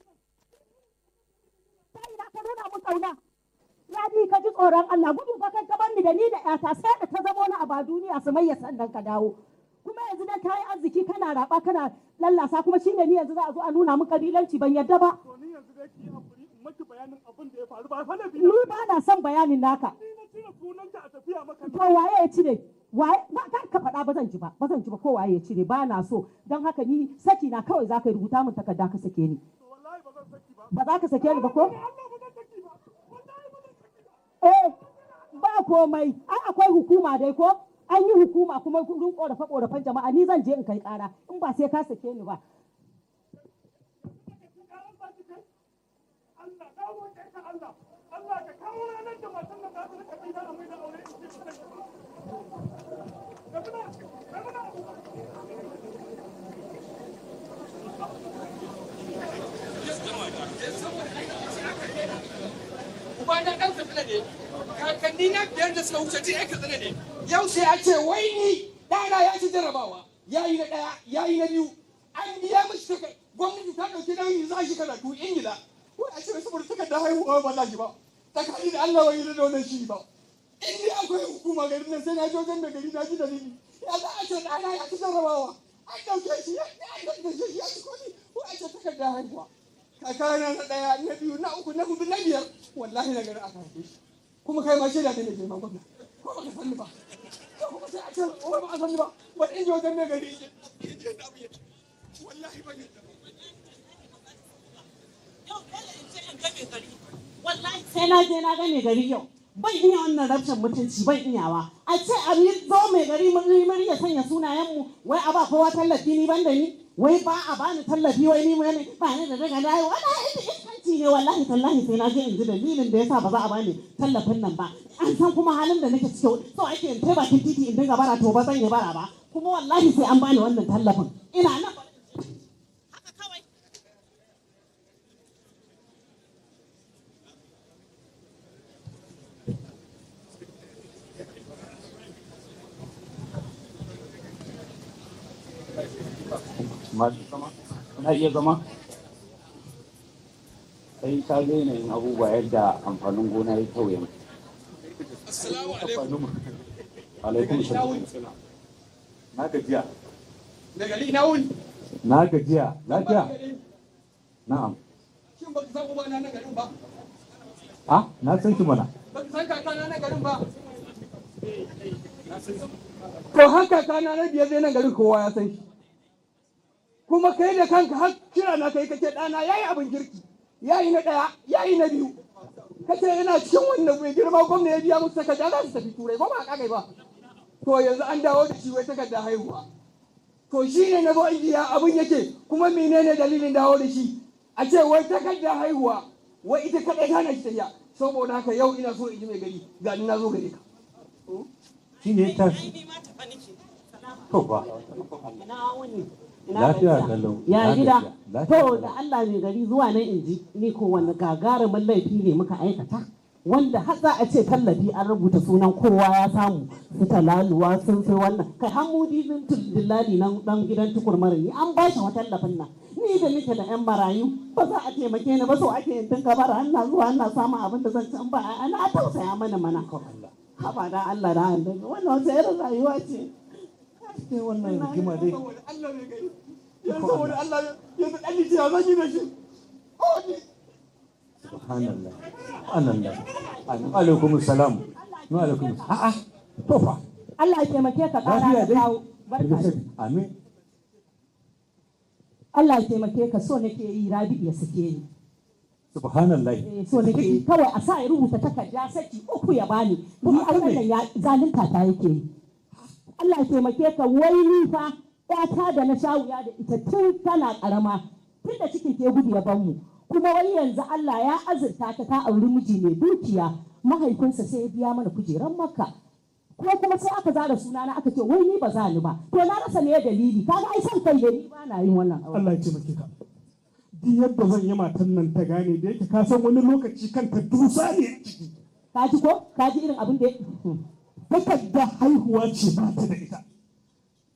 Sai ina ka nuna mun kauna. Rabi ka ji tsoron Allah gudun fa kai ka bar ni da ni da ƴata sai da ta zama wani abu duniya su mai sannan ka dawo. Kuma yanzu dan kai arziki kana raba kana lallasa kuma shine ni yanzu za a zo a nuna mun kabilanci ban yadda ba. To ni yanzu dai ki hakuri in maki bayanin abin da ya faru ba fa ni ba na son bayanin naka. Ni na cire sunanka a tafiya maka. To waye ya cire? Waye ba ka faɗa ba zan ji ba ko waye ya cire ba na so dan haka ni saki na kawai za ka rubuta min takarda ka sake ni. To wallahi ba zan saki ba. Ba za ka sake ni ba ko? Ba komai, ai akwai hukuma dai ko? An yi hukuma kuma kudin korafe-korafen jama'a ni zan je in kai kara in ba sai ka sake ni ba. Allah ka kawo ranar da matan da za su rika bi da amai da aure in ce ba Ubana ɗan Katsina ne, kakanni na 5 da suka wuce tun 'yan Katsina ne. Yau sai a ce wai ni ɗana ya ci jarabawa, ya yi na ɗaya, ya yi na biyu. An biya mishi taka, gwamnati ta ɗauki nauyin za shi karatu Ingila. Wai a ce wai saboda takardar haihuwa ba za shi ba. Tsakani da Allah wai da wannan shi ba. In dai akwai hukuma garin nan sai na je wajen da gari na ji dalili. Ya za a ce ɗana ya ci jarabawa. An ɗauke shi, ya ci kuɗi. Wai a ce takardar haihuwa. Kakana na ɗaya, na biyu, na uku, na hudu, na biyar, wallahi na gari aka haife shi. kuma kai ma shaida ne mai girman gwamna ko ba ka sani ba kuma sai a ce wai ba a sani ba wani inji wajen mai gari wallahi ba ne wallahi sai na je na ga mai gari yau ban iya wannan rabshin mutunci ban iyawa a ce a yi zo mai gari mun ya sanya sunayenmu wai a ba kowa tallafi ni ban da ni wai ba a bani tallafi wai ni ne ba ni da daga dai wallahi iskanci ne wallahi tallahi sai na je in ji dalilin da yasa ba za a bani tallafin nan ba an san kuma halin da nake cikin so ake in kai bakin titi in dinga bara to ba zan yi bara ba kuma wallahi sai an bani wannan tallafin ina nan haka kawai na iya zama sai ka ga yanayin abubuwa yadda amfanin gona ya kyau yanzu. Assalamu alaikum. Alaikum salam. Na gajiya. Da gari na wuni. Na gajiya. Lafiya. Na'am. Shin baka san ubana na garin ba? Ah, na san shi mana. Baka san kakana na garin ba? To haka kakana na biyar zai nan garin kowa ya san shi. Kuma kai da kanka har kira na kai kace ɗana yayi abin kirki. Yayi na ɗaya, yayi na biyu. Kace yana cikin wannan mai girma gwamna ya biya musu takarda za su tafi turai ba ma kagai ba. To yanzu an dawo da shi wai takarda haihuwa. To shi ne na zo iya abin yake kuma menene dalilin dawo da shi? A ce wai takarda haihuwa wai ita kaɗai ta na shi tafiya. Saboda haka yau ina so in ji mai gari ga ni na zo gare ka. Shi ne ta. To ba. Lafiya kalau. Ya gida. To da Allah mai gari zuwa nan in ji ni ko wanda gagarumin laifi ne muka aikata. Wanda har za a ce tallafi an rubuta sunan kowa ya samu su talaluwa sun sai wannan kai hamudi dillali nan dan gidan tukur marini an ba shi tallafin nan ni da nake da yan marayu ba za a taimake ni ba so ake yin dinka bara ana zuwa ana samun abin da zan ci ba ana tausaya mana mana haba da Allah da annabi wannan wata irin rayuwa ce sai wannan rigima dai Allah ne gari yanzu saboda Allah yanzu dan ji ya zan yi da shi subhanallah subhanallah alaikum salam wa alaikum a'a to fa Allah ya taimake ka kara da kawo barka amin Allah ya taimake ka so nake yi Rabi ya sake ni subhanallah so nake kawai a sa ya rubuta takarda saki uku ya bani kuma Allah ya zalunta ta yake yi Allah ya taimake ka wai ni fa ƴata da na shawuya da ita tun tana karama tun da cikin ke gudu ya ban mu kuma wai yanzu Allah ya azurta ta auri miji mai dukiya mahaifinsa sai ya biya mana kujeran makka ko kuma sai aka zara sunana aka ce wai ni ba za ni ba to na rasa ne dalili kaga ai san kai da ni ba na yin wannan aure Allah ya taimake ka duk yadda zan yi matan nan ta gane da yake ka san wani lokaci kanta dusa ne ka ji ko ka ji irin abin da takarda haihuwa ce ba ta da ita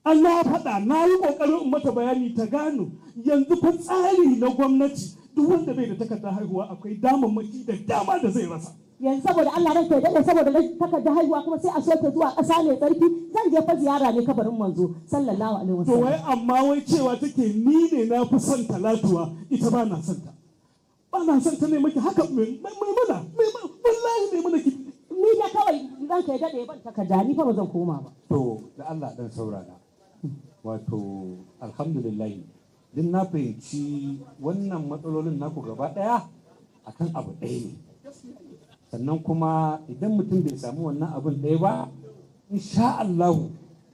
Allah ya faɗa na yi ƙoƙarin in mata bayani ta gano yanzu fa tsari na gwamnati duk wanda bai da takardar haihuwa akwai damammaki da dama da zai rasa. Yanzu saboda Allah ranka ya daɗe saboda takardar haihuwa kuma sai a soke zuwa ƙasa mai tsarki zan je fa ziyara ne kabarin manzo sallallahu alaihi wasallam. To wai amma wai cewa take ni ne na fi son talatuwa ita ba na son ta. Ba na son ta ne maki haka mai mana wallahi mai mana ki. Ni da kawai ranka ya daɗe ban takarda ni fa ba zan koma ba. To da Allah dan saurara. Wato alhamdulillah din na fahimci wannan matsalolin naku gaba ɗaya akan abu ɗaya ne sannan kuma idan mutum bai samu wannan abin ɗaya ba insha Allah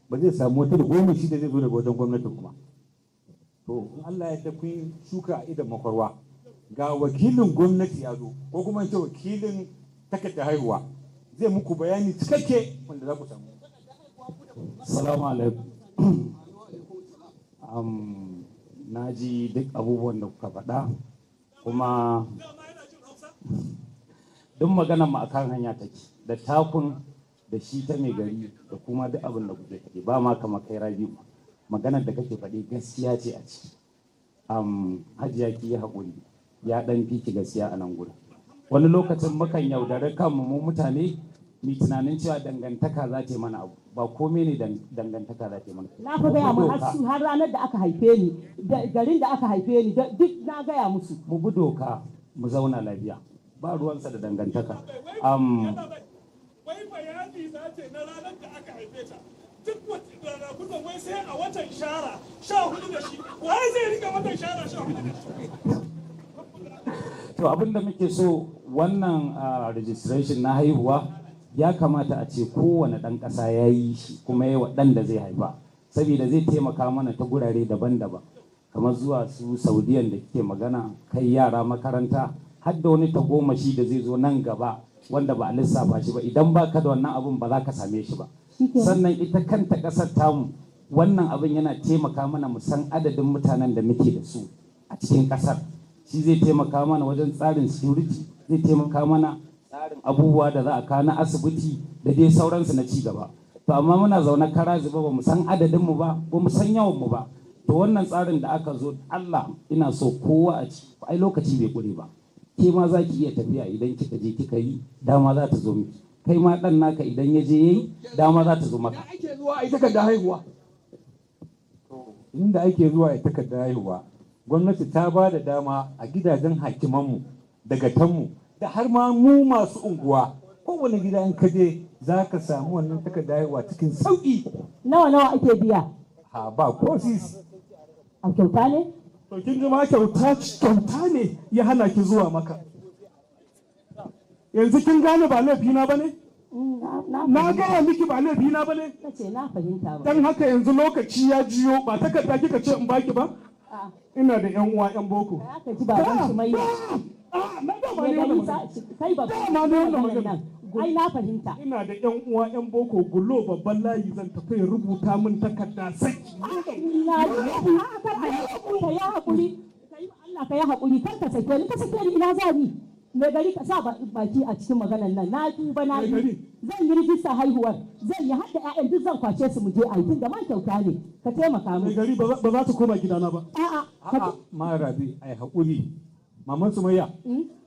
ba zai samu wata da goma shi da zai zo daga wajen gwamnati kuma to in Allah ya tafi shuka a idan makwarwa ga wakilin gwamnati ya zo ko kuma ce wakilin takardar haihuwa zai muku bayani cikakke wanda za ku samu. Assalamu alaikum. Na ji duk abubuwan da kuka faɗa kuma duk maganar mu akan hanya take da takun da shi ta mai gari da kuma duk abin da kuke faɗi ba ma kama kai Rabi'u maganar da kake faɗi gaskiya ce a ciki hajiya ki yi haƙuri ya ɗan fi ki gaskiya a nan gurin wani lokacin mukan yaudare kanmu mu mutane ni tunanin cewa dangantaka za ta yi mana abu ba komai ne dangantaka za ta yi mana. Na fi gaya mu har ranar da aka haife ni garin da aka haife ni duk na gaya musu. Mu bi doka mu zauna lafiya ba ruwansa da dangantaka. Hafiza ce na ranar da aka haife ta. Duk ranakun nan wai sai a watan shara 14 da shi. Wai zai rika watan shara 14 da shi. To abin da muke so wannan registration na haihuwa ya kamata a ce kowane ɗan ƙasa ya yi shi kuma yi wa ɗan da zai haifa. Saboda zai taimaka mana ta gurare daban-daban. Kamar zuwa su Saudiyan da kike magana, kai yara makaranta, har da wani tagomashi da zai zo nan gaba wanda ba a lissafa shi ba, idan ba ka da wannan abin ba za ka same shi ba. Sannan ita kanta ƙasar tamu wannan abin yana taimaka mana mu san adadin mutanen da muke da su a cikin ƙasar. Shi zai taimaka mana wajen tsarin security, zai taimaka mana tsarin abubuwa da za a kawo na asibiti da dai sauransu na ci gaba. To amma muna zaune kara zuba ba mu san adadinmu ba, ba mu san yawanmu ba. To wannan tsarin da aka zo, Allah ina so kowa a ci, ai lokaci bai ƙure ba. Ke ma za ki iya tafiya idan kika je kika yi, dama za ta zo miki. Kai ma ɗan naka idan ya je yayi, dama za ta zo maka. Ake zuwa a yi takardar haihuwa. Inda ake zuwa a takardar haihuwa, gwamnati ta ba da dama a gidajen hakimanmu, dagatanmu, da har ma mu masu unguwa. Kowane gida in ka je za ka samu wannan takardar haihuwa cikin sauƙi. Nawa ake biya? Ha ba kosis. A kyauta ne? To kin ji ma kyauta ne ya hana ki zuwa maka. Yanzu kin gane ba laifina ba ne? Na gaya miki ba laifina ba ne? Kace na fahimta ba. Dan haka yanzu lokaci ya jiyo, ba takarda kika ce in baki ba? Ina da yan uwa yan boko. Ka ji baban Sumayya. Kai babban nan. Ai na fahimta. Ina da yan uwa yan boko, gulo babban layi zan tafi rubuta min takarda sai. Ka yi hakuri. Allah ka yi hakuri, kar ka sake ni, ka sake ni ina za ni. Mai gari ka sa baki a cikin maganar nan, na tuba na yi. Zan yi rijista haihuwar, zan yi hadda ƴaƴan duk zan kwace su mu je a yi, tun da man kyauta ne, ka taimaka mu. Mai gari ba za ta koma gidana ba. A'a, ma Rabi, ai haƙuri. Maman Sumayya,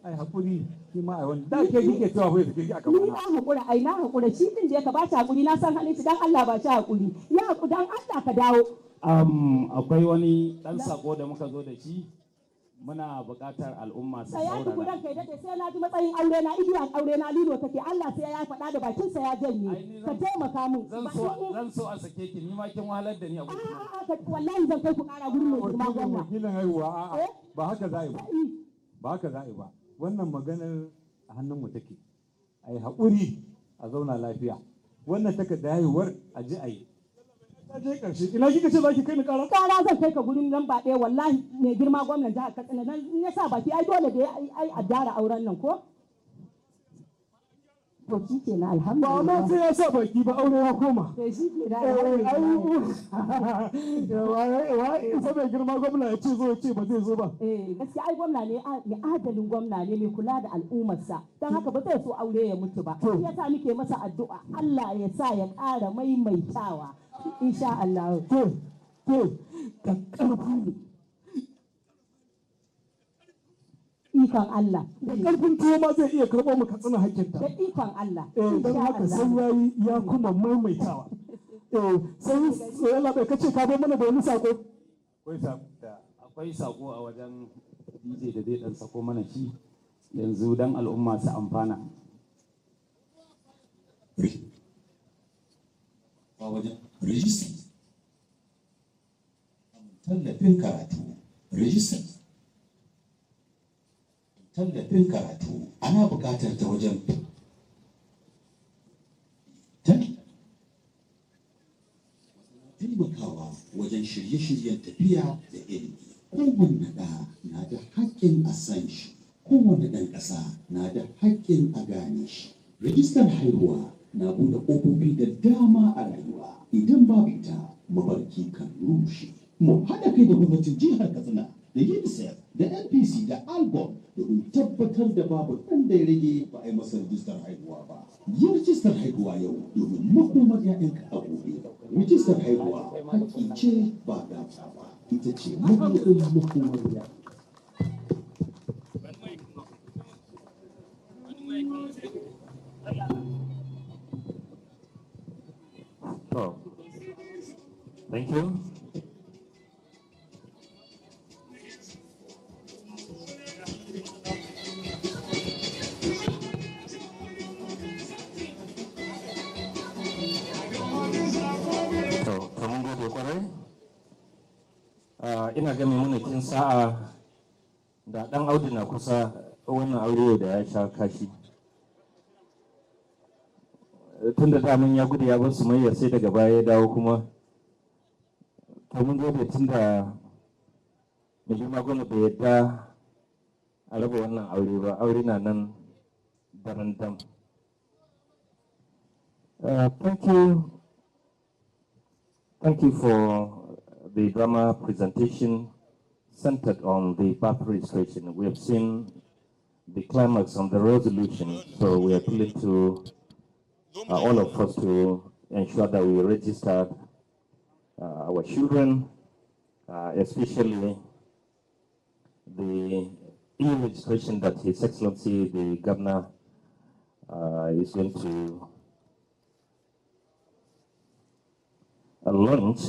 ai haƙuri, shi ma ai wani. Da ke kike cewa wai da kike aka Ni na haƙura, ai na haƙura, shi din da ka ba ta haƙuri, na san halin shi, dan Allah ba shi haƙuri. Ya haƙuri, dan Allah ka dawo. Akwai wani ɗan sako da muka zo da shi. Muna buƙatar al'umma su saurara. Sai ya gudan kai dade sai na ji matsayin aure na, igiyan aure na lilo take, Allah sai ya faɗa da bakin sa ya janye. Ka taimaka min. Zan so a sake ki, ni ma kin wahalar da ni a gurin. Wallahi zan kai ku ƙara gurin mai girma gwamna. Wakilin haihuwa a'a ba haka za a yi ba. Ba haka za a yi ba. Wannan maganar a hannun mu take. Ai haƙuri a zauna lafiya. Wannan takarda haihuwar a ji a yi. Je karshe ina kika ce zaki kai ni kara zan kai ka gurin nan ba ɗaya, wallahi mai girma gwamnan jihar Katsina nan in ya sa baki ai dole da ai a gyara auren nan ko to shi ke na alhamdulillah ba ma sai ya sa baki ba, aure ya koma to shi ke da sai mai girma gwamna ya ce zo ya ce ba zai zo ba. Gaskiya ai gwamna ne mai adalin gwamna ne mai kula da al'ummarsa, don haka ba zai so aure ya mutu ba. Ya sa muke masa addu'a Allah ya sa ya ƙara maimaitawa. Insha Allah. Ka ƙarfi ikon Allah. Da ƙarfin tuwo ma zai iya karɓo mu Katsina hakkinta. Da ikon Allah. Don haka sai yayi ya kuma maimaitawa. Sai Allah bai kace ka bai mana da wani sako. Akwai sako a wajen DJ da zai dan sako mana shi yanzu dan al'umma su amfana. A wajen resistance, tallafin karatu ana buƙatar ta wajen taimakawa wajen shirye-shiryen tafiya da ilimi. Kowanne ɗa na da haƙƙin a san shi, kowanne ɗan ƙasa na da haƙƙin a gane shi. Rijistar haihuwa na buɗe ƙofofi da dama a rayuwa. Idan babu ita, mafarki kan rushe. Mu haɗa kai da gwamnatin jihar Katsina da UNICEF da NPC da Albon domin tabbatar da babu ɗan da ya rage ba a yi masa rijistar haihuwa ba. Yi rijistar haihuwa yau domin makomar 'ya'yanka a gobe. Rijistar haihuwa haƙƙi ce ba gata ba. Ita ce mabuɗin makomar ya. Thank you. ina ga maimunakin sa'a da ɗan Audu na kusa wannan aure da ya sha kashi. Tun da daman ya gudu ya bar Sumayya sai daga baya ya dawo kuma. To mun gode tun da mai girma gwamna bai yadda a raba wannan aure ba, aure na nan daren dam. Thank you for the drama presentation centered on the birth registration. We have seen the climax on the resolution, so we are appealing to all of us to ensure that we register our children, especially the e-registration that His Excellency the Governor is going to launch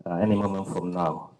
any moment from now.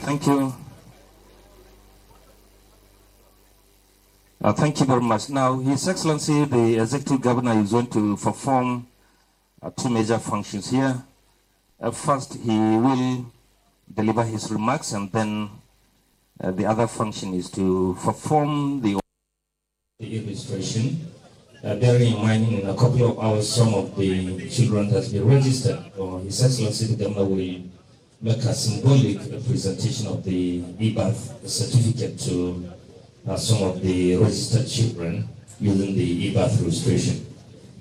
Thank you. Thank you very much. Now, His Excellency, the Executive Governor, is going to perform two major functions here. First, he will deliver his remarks, and then the other function is to perform the registration. Bearing in mind, in a couple of hours, some of the children that will be registered. His Excellency, the Governor, will make a symbolic presentation of the e-birth certificate to some of the registered children using the e-birth registration.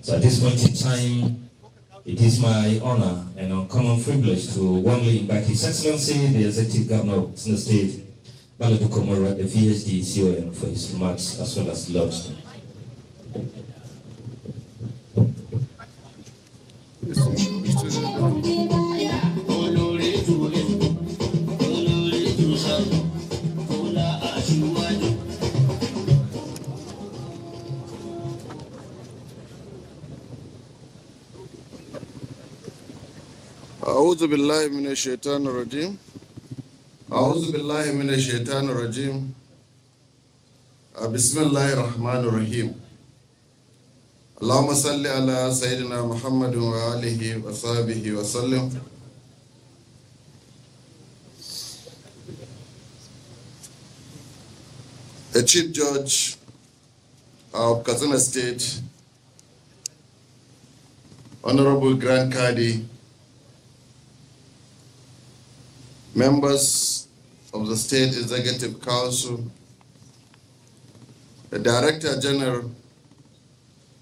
So at this point in time, it is my honor and uncommon privilege to warmly invite His Excellency, the Executive Governor of the State, Baladu Komora, the VHD CON, for his remarks as well as lodged. أعوذ بالله من الشيطان الرجيم أعوذ بالله من الشيطان الرجيم بسم الله الرحمن الرحيم اللهم صل على سيدنا محمد وآله وصحبه وسلم. The Chief Judge of Katsina State, Honorable Grand Kadi, members of the State Executive Council, the Director General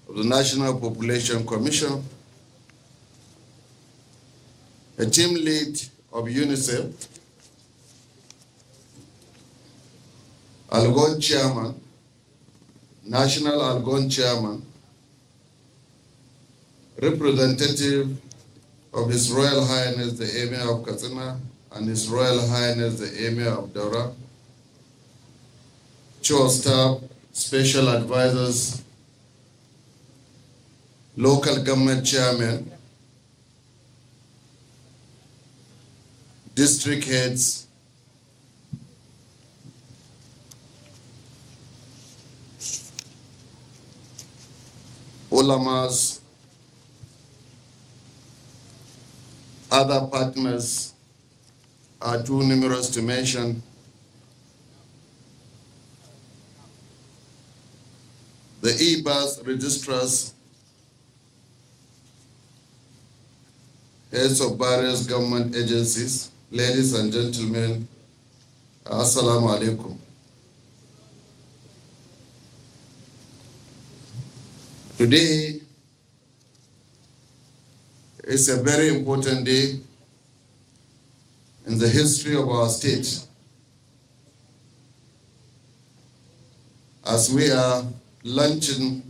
of the National Population Commission, a team lead of UNICEF, Algon Chairman, National Algon Chairman, representative of His Royal Highness the Emir of Katsina and His Royal Highness the Emir of Daura, Chief of Staff, Special Advisors, local government chairmen, district heads, ulamas, other partners are too numerous to mention. The e-birth registrars, heads of various government agencies, ladies and gentlemen, Assalamu alaikum. Today is a very important day in the history of our state. as we are launching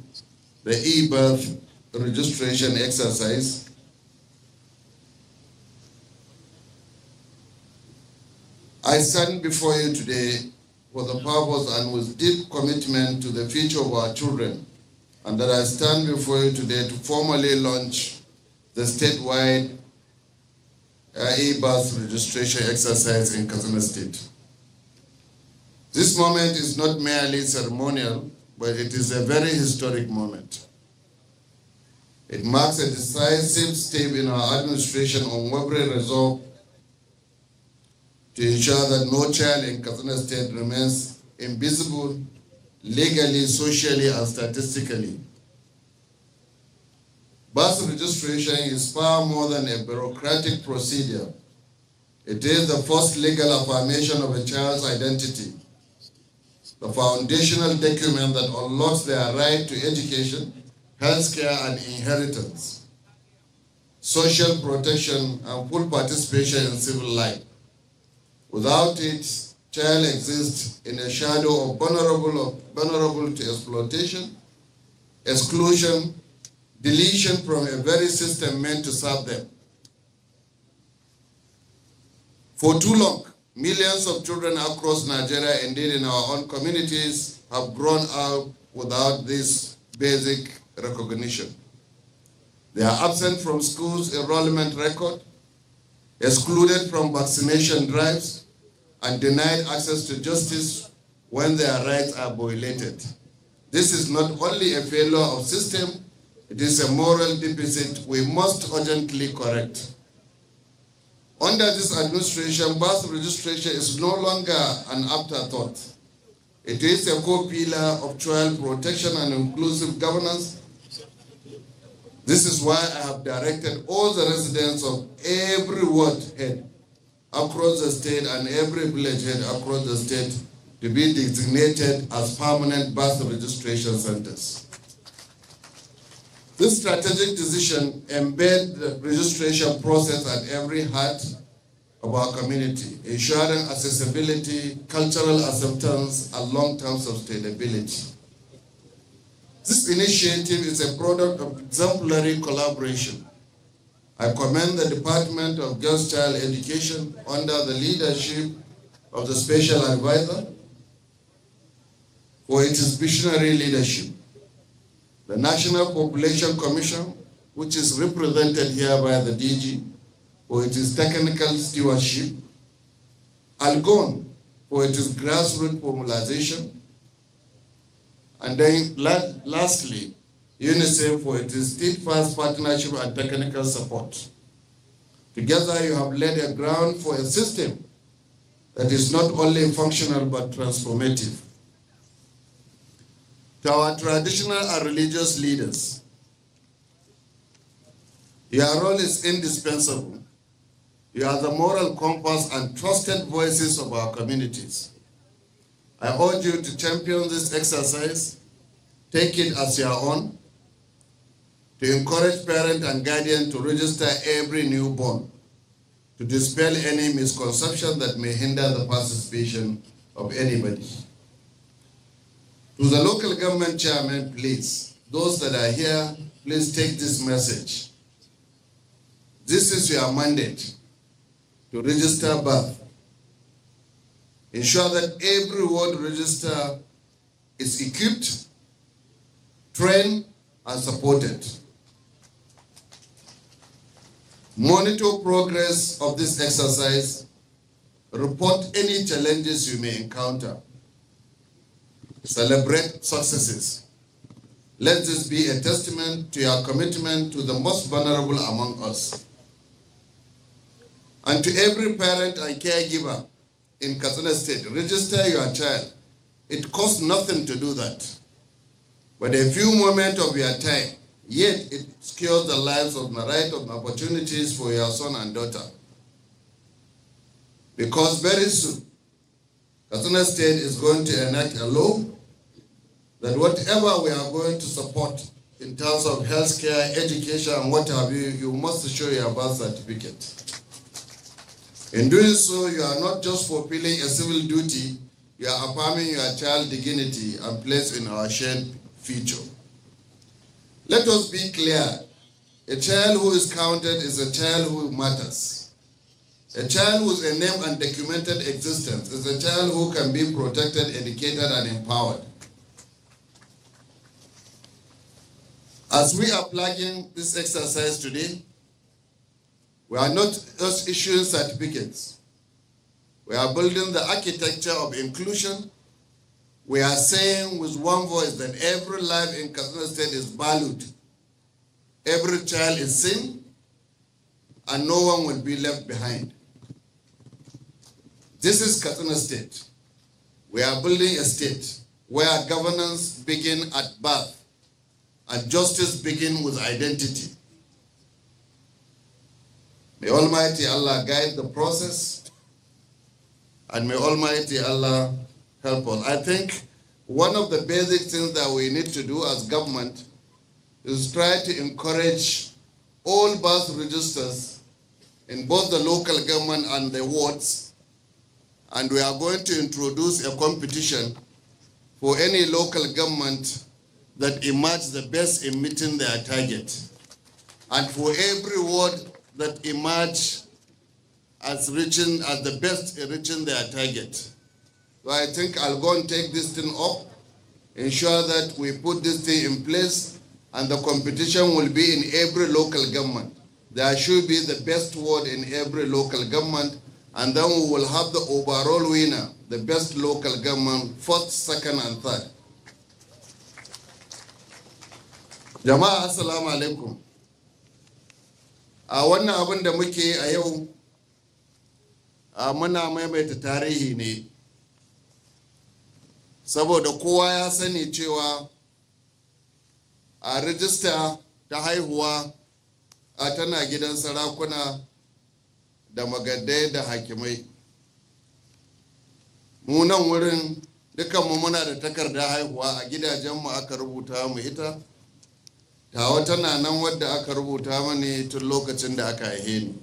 the e-birth registration exercise. I stand before you today for the purpose and with deep commitment to the future of our children, and that I stand before you today to formally launch the statewide e-birth registration exercise in Katsina State. This moment is not merely ceremonial, but it is a very historic moment. It marks a decisive step in our administration unwavering resolve to ensure that no child in Katsina State remains invisible legally, socially, and statistically. Birth registration is far more than a bureaucratic procedure. It is the first legal affirmation of a child's identity, the foundational document that unlocks their right to education, healthcare, and inheritance, social protection, and full participation in civil life. Without it, child exists in a shadow of vulnerable to exploitation, exclusion, deletion from a very system meant to serve them. For too long, millions of children across Nigeria, indeed in our own communities, have grown up without this basic recognition. They are absent from schools' enrollment record, excluded from vaccination drives, and denied access to justice when their rights are violated. This is not only a failure of system, it is a moral deficit we must urgently correct. Under this administration, birth registration is no longer an afterthought. It is a core pillar of child protection and inclusive governance. This is why I have directed all the residents of every ward head across the state and every village head across the state to be designated as permanent birth registration centers. This strategic decision embeds the registration process at every heart of our community, ensuring accessibility, cultural acceptance, and long-term sustainability. This initiative is a product of exemplary collaboration. I commend the Department of Girls' Child Education under the leadership of the Special Advisor for its visionary leadership. The National Population Commission, which is represented here by the DG, for its technical stewardship. Algon for its grassroots formalization. And then lastly, UNICEF for its steadfast partnership and technical support. Together you have laid a ground for a system that is not only functional but transformative. To our traditional and religious leaders, your role is indispensable. You are the moral compass and trusted voices of our communities. I urge you to champion this exercise, take it as your own, to encourage parents and guardians to register every newborn, to dispel any misconception that may hinder the participation of anybody. To the local government chairman, please, those that are here, please take this message. This is your mandate to register birth. Ensure that every ward register is equipped, trained, and supported. Monitor progress of this exercise. Report any challenges you may encounter. Celebrate successes. Let this be a testament to your commitment to the most vulnerable among us. And to every parent and caregiver in Katsina State, register your child. It costs nothing to do that. But a few moments of your time, yet it secures the lives of the right of opportunities for your son and daughter. Because very soon, Katsina State is going to enact a law that whatever we are going to support in terms of healthcare, education, and what have you, you must show your birth certificate. In doing so, you are not just fulfilling a civil duty, you are affirming your child dignity and place in our shared future. Let us be clear. A child who is counted is a child who matters. A child with a name and documented existence is a child who can be protected, educated, and empowered. As we are plugging this exercise today, we are not just issuing certificates. We are building the architecture of inclusion. We are saying with one voice that every life in Katsina State is valued. Every child is seen, and no one will be left behind. This is Katsina State. We are building a state where governance begins at birth and justice begins with identity. May Almighty Allah guide the process, and may Almighty Allah help us. I think one of the basic things that we need to do as government is try to encourage all birth registers in both the local government and the wards, and we are going to introduce a competition for any local government that emerge the best in meeting their target, and for every ward that emerge as the best in reaching their target. So I think I'll go and take this thing up, ensure that we put this thing in place, and the competition will be in every local government. There should be the best ward in every local government, and then we will have the overall winner, the best local government, first, second, and third. Jama'a assalamu alaikum. A wannan abin da muke a yau, muna maimaita tarihi ne, saboda kowa ya sani cewa a rijista ta haihuwa tana gidan sarakuna da magaddai da hakimai. Mu nan wurin dukanmu muna da takardar haihuwa a gidajenmu aka rubuta mu ita. Tawa tana nan wadda aka rubuta mani tun lokacin da aka haife ni.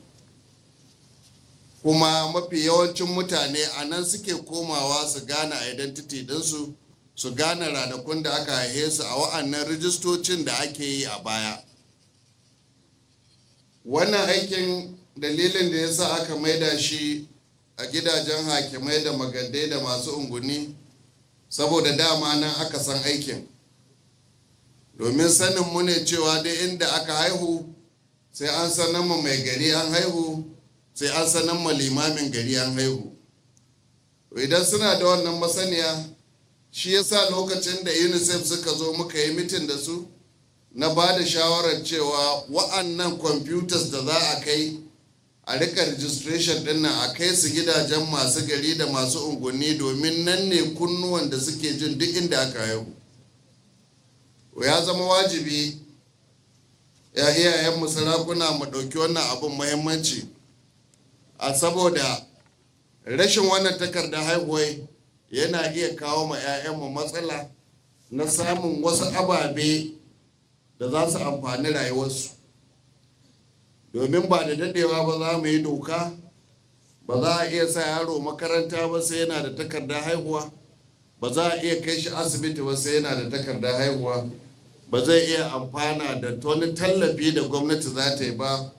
Kuma mafi yawancin mutane a nan suke komawa su gane identity ɗinsu, su gane ranakun da aka haife su a wa'annan rijistocin da ake yi a baya. Wannan aikin dalilin da ya sa aka maida shi a gidajen hakimai da magaddai da masu unguni, saboda dama nan aka san aikin. Domin sanin mu ne cewa dai inda aka haihu sai an sanar ma mai gari an haihu, sai an sanar ma limamin gari an haihu. Idan suna da wannan masaniya, shi yasa lokacin da UNICEF suka zo muka yi mitin da su, na ba da shawarar cewa wa'annan computers da za a kai a rika registration din nan a kai su gidajen masu gari da masu unguwanni, domin nan ne kunnuwan da suke jin duk inda aka haihu. Ya zama wajibi ya iyayenmu sarakuna mu ɗauki wannan abin muhimmanci, a saboda rashin wannan takardar haihuwa yana iya kawo ma 'ya'yanmu matsala na samun wasu ababe da za su amfani rayuwarsu. Domin ba da dadewa ba za mu yi doka, ba za a iya sa yaro makaranta ba sai yana da takardar haihuwa, ba za a iya kai shi asibiti ba sai yana da takardar haihuwa, ba zai iya amfana da wani tallafi da gwamnati za ta yi ba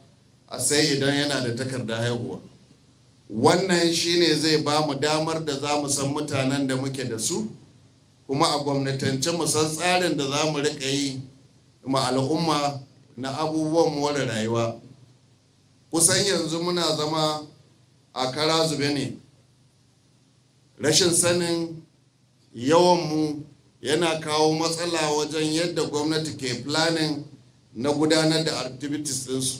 a sai idan yana da takardar haihuwa. Wannan shine zai ba mu damar da za mu san mutanen da muke da su, kuma a gwamnatance mu san tsarin da za mu riƙa yi ma al'umma na abubuwan more rayuwa. Kusan yanzu muna zama a kara zube ne. Rashin sanin yawanmu yana kawo matsala wajen yadda gwamnati ke planning na gudanar da activities ɗinsu.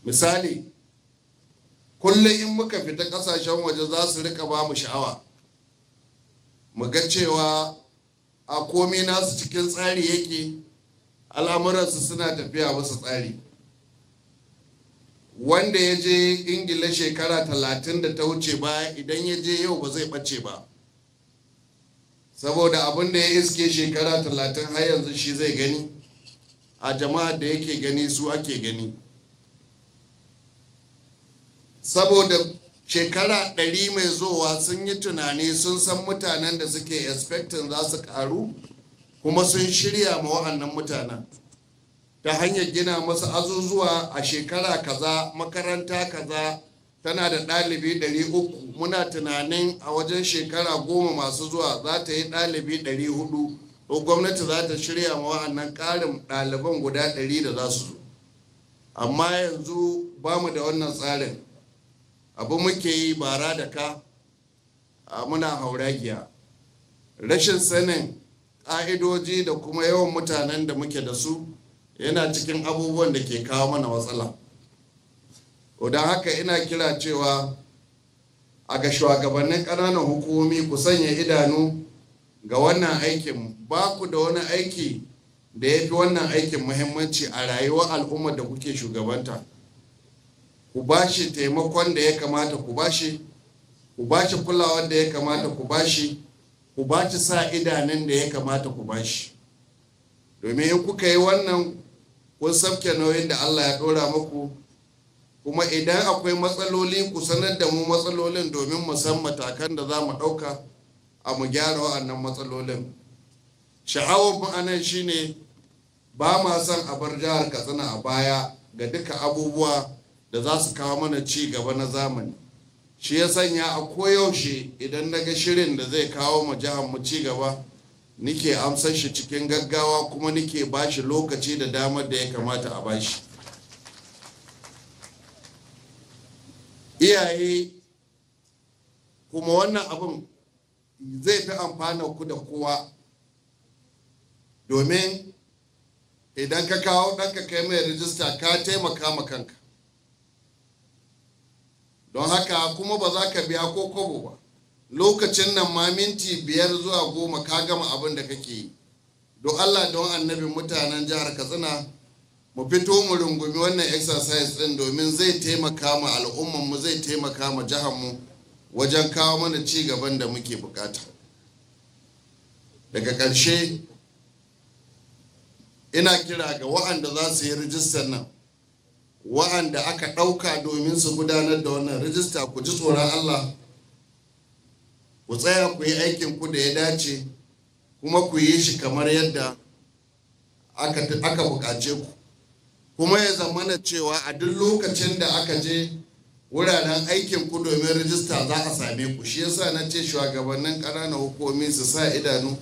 Misali, kullum in muka fita ƙasashen waje za su rika ba mu sha'awa, mu ga cewa a komai nasu cikin tsari yake, al'amuransu suna tafiya wasu tsari. Wanda ya je Ingila shekara 30 da ta wuce baya, idan ya je yau ba zai ɓace ba, saboda abin da ya iske shekara 30 har yanzu shi zai gani, a jama'ar da yake gani su ake gani. Saboda shekara 100 mai zuwa sun yi tunani sun san mutanen da suke expecting za su karu kuma sun shirya ma wa'annan mutanen ta hanyar gina masu azuzuwa a shekara kaza makaranta kaza tana da ɗalibi 300 muna tunanin a wajen shekara 10 masu zuwa za ta yi ɗalibi 400 to gwamnati za ta shirya ma wa'annan ƙarin ɗaliban guda 100 da za su zo amma yanzu ba mu da wannan tsarin abu muke yi bara da ka muna hauragiya rashin sanin ƙa'idoji da kuma yawan mutanen da muke da su yana cikin abubuwan da ke kawo mana matsala don haka ina kira cewa a ga shugabannin ƙananan hukumomi ku sanya idanu ga wannan aikin ba ku da wani aiki da ya fi wannan aikin muhimmanci a rayuwar al'ummar da kuke shugabanta ku ba shi taimakon da ya kamata ku ba shi kulawar da ya kamata ku ba shi ku ba shi sa idanun da ya kamata ku ba shi domin in kuka yi wannan kun sabke nauyin da Allah ya ɗora muku kuma idan akwai matsaloli ku sanar da mu matsalolin domin mu san matakan da za mu ɗauka a mu gyara wa'annan matsalolin sha'awar mu anan shine ba ma son a bar jihar Katsina a baya ga duka abubuwa da za su kawo mana ci gaba na zamani shi ya sanya a koyaushe idan na ga shirin da zai kawo mu jihar mu ci gaba nike amsar shi cikin gaggawa kuma nike bashi lokaci da damar da ya kamata a bashi iyaye kuma wannan abin zai fi amfana ku da kowa domin idan ka kawo ɗanka kai mai rijista ka taimaka ma kanka don haka kuma ba za ka biya ko kobo ba lokacin nan ma minti 5 zuwa 10 ka gama abin da kake yi don Allah don annabin mutanen jihar Katsina mu fito mu rungumi wannan exercise din domin zai taimaka ma al'umman mu zai taimaka ma jihar mu wajen kawo mana ci gaban da muke bukata daga ƙarshe ina kira ga wa'anda za su yi rijistar nan wa'anda aka ɗauka domin su gudanar da wannan rijista ku ji tsoron Allah ku tsaya ku yi aikin ku da ya dace kuma ku yi shi kamar yadda aka buƙace ku kuma ya zamana cewa a duk lokacin da aka je wuraren aikin ku domin rijista za a same ku shi yasa na ce shugabannin ƙananan hukumomi su sa idanu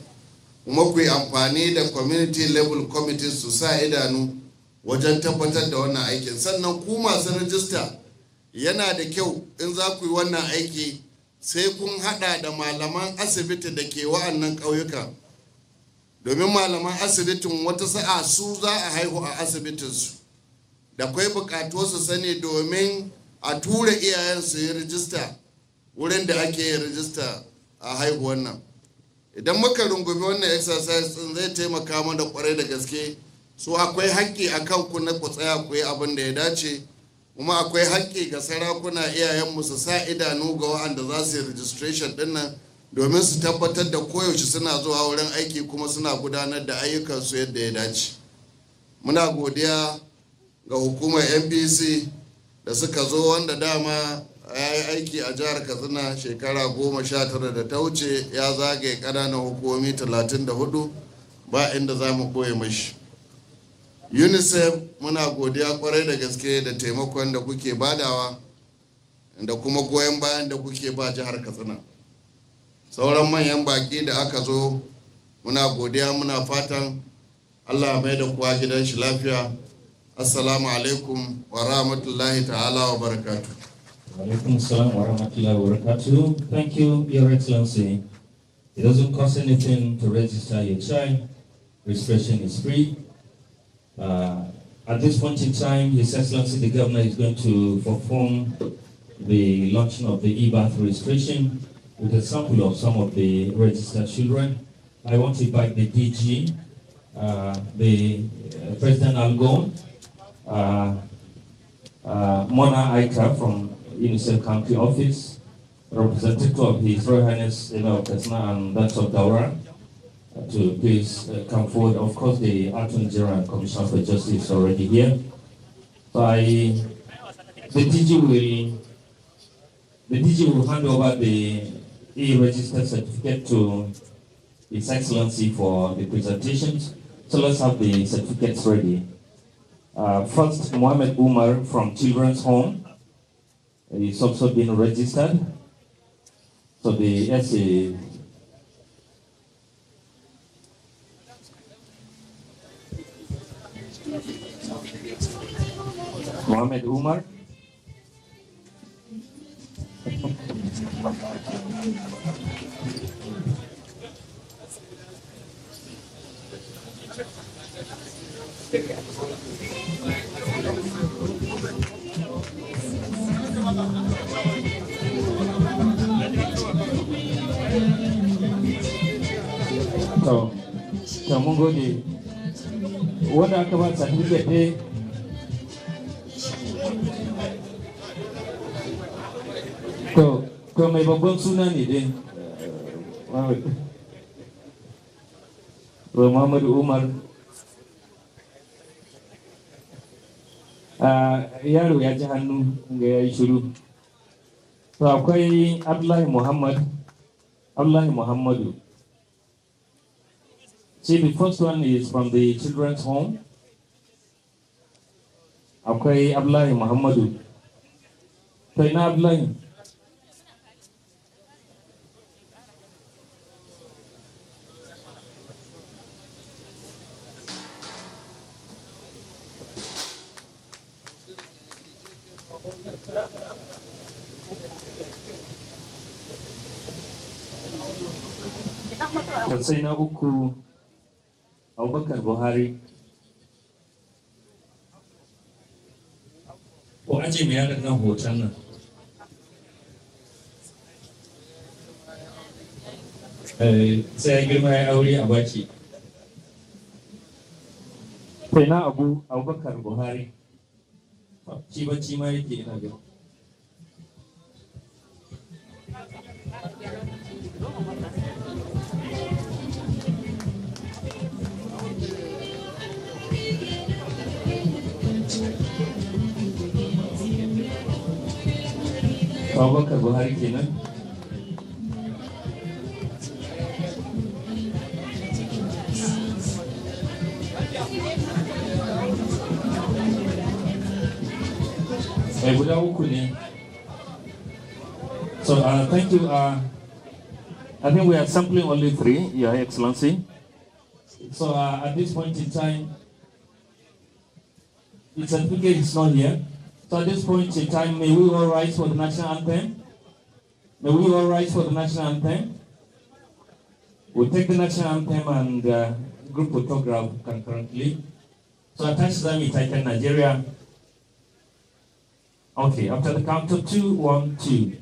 kuma ku yi amfani da community level committees su sa idanu wajen tabbatar da wannan aikin sannan ku masu rijista yana da kyau in za ku yi wannan aiki sai kun hada da malaman asibiti da ke wa'annan ƙauyuka domin malaman asibitin wata sa'a su za a haihu a asibitinsu da kwai bukatu su sani domin a tura iyayen su yi rijista wurin da ake yin rijista a haihuwan nan idan muka rungumi wannan exercise din zai taimaka mana kwarai da gaske so akwai haƙƙi a kanku na ku tsaya ku yi abin da ya dace kuma akwai haƙƙi ga sarakuna iyayenmu su sa idanu ga waɗanda za su yi registration ɗin nan domin su tabbatar da koyaushe suna zuwa wurin aiki kuma suna gudanar da ayyukansu yadda ya dace muna godiya ga hukumar NBC da suka zo wanda dama ya yi aiki a jihar Katsina shekara 19 da ta wuce ya zagaye ƙananan hukumomi 34 ba inda za mu ɓoye mashi UNICEF muna godiya kwarai da gaske da taimakon da kuke badawa da kuma goyon bayan da kuke ba jihar Katsina sauran manyan baki da aka zo muna godiya muna fatan Allah mai da kuwa gidan shi lafiya assalamu alaikum wa rahmatullahi ta'ala wa barakatuh. Alaikum salam wa rahmatullahi wa barakatuh. Thank you, Your Excellency. It doesn't cost anything to register your child. Registration is free. At this point in time, His Excellency the Governor is going to perform the launching of the e-birth registration with a sample of some of the registered children. I want to invite the DG, the President Algon, Mona Aika from UNICEF Country Office, representative of His Royal Highness of Katsina and that of Daura, to please come forward. Of course, the Attorney General and Commissioner for Justice is already here. So the DG will The DG will hand over the e-registered certificate to His Excellency for the presentations. So let's have the certificates ready. First, Mohammed Umar from Children's Home is also been registered. So the essay. Mohammed Umar. So mun gode wanda aka ba certificate ɗin to mai babban suna ne dai Muhammadu Umar yaro ya ji hannu ga ya yi shiru. To akwai Abdullahi Muhammadu. See, the first one is from the children's home. Akwai Abdullahi Muhammadu. To ina Abdullahi? Sai na uku Abubakar Buhari. Ko aje mai yaran nan hoton nan. Sai ya girma ya aure a baki. Sai na Abubakar Buhari. Shi bacci ma yake ina ga. Abubakar Buhari kenan. Guda uku ne. So thank you. I think we are sampling only 3, Your Excellency. So at this point in time, the certificate is not here. So at this point in time, may we all rise for the national anthem? May we all rise for the national anthem? We'll take the national anthem and group photograph concurrently. So attach them in title Nigeria. Okay, after the count of 2, 1, 2.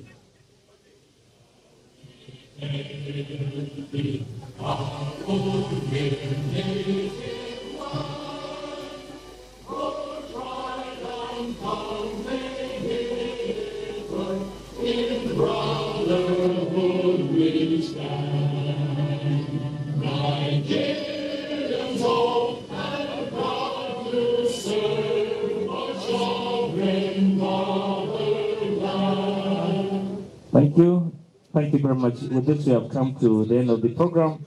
Thank you. Thank you very much. With this, we have come to the end of the program.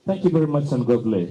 Thank you very much and God bless.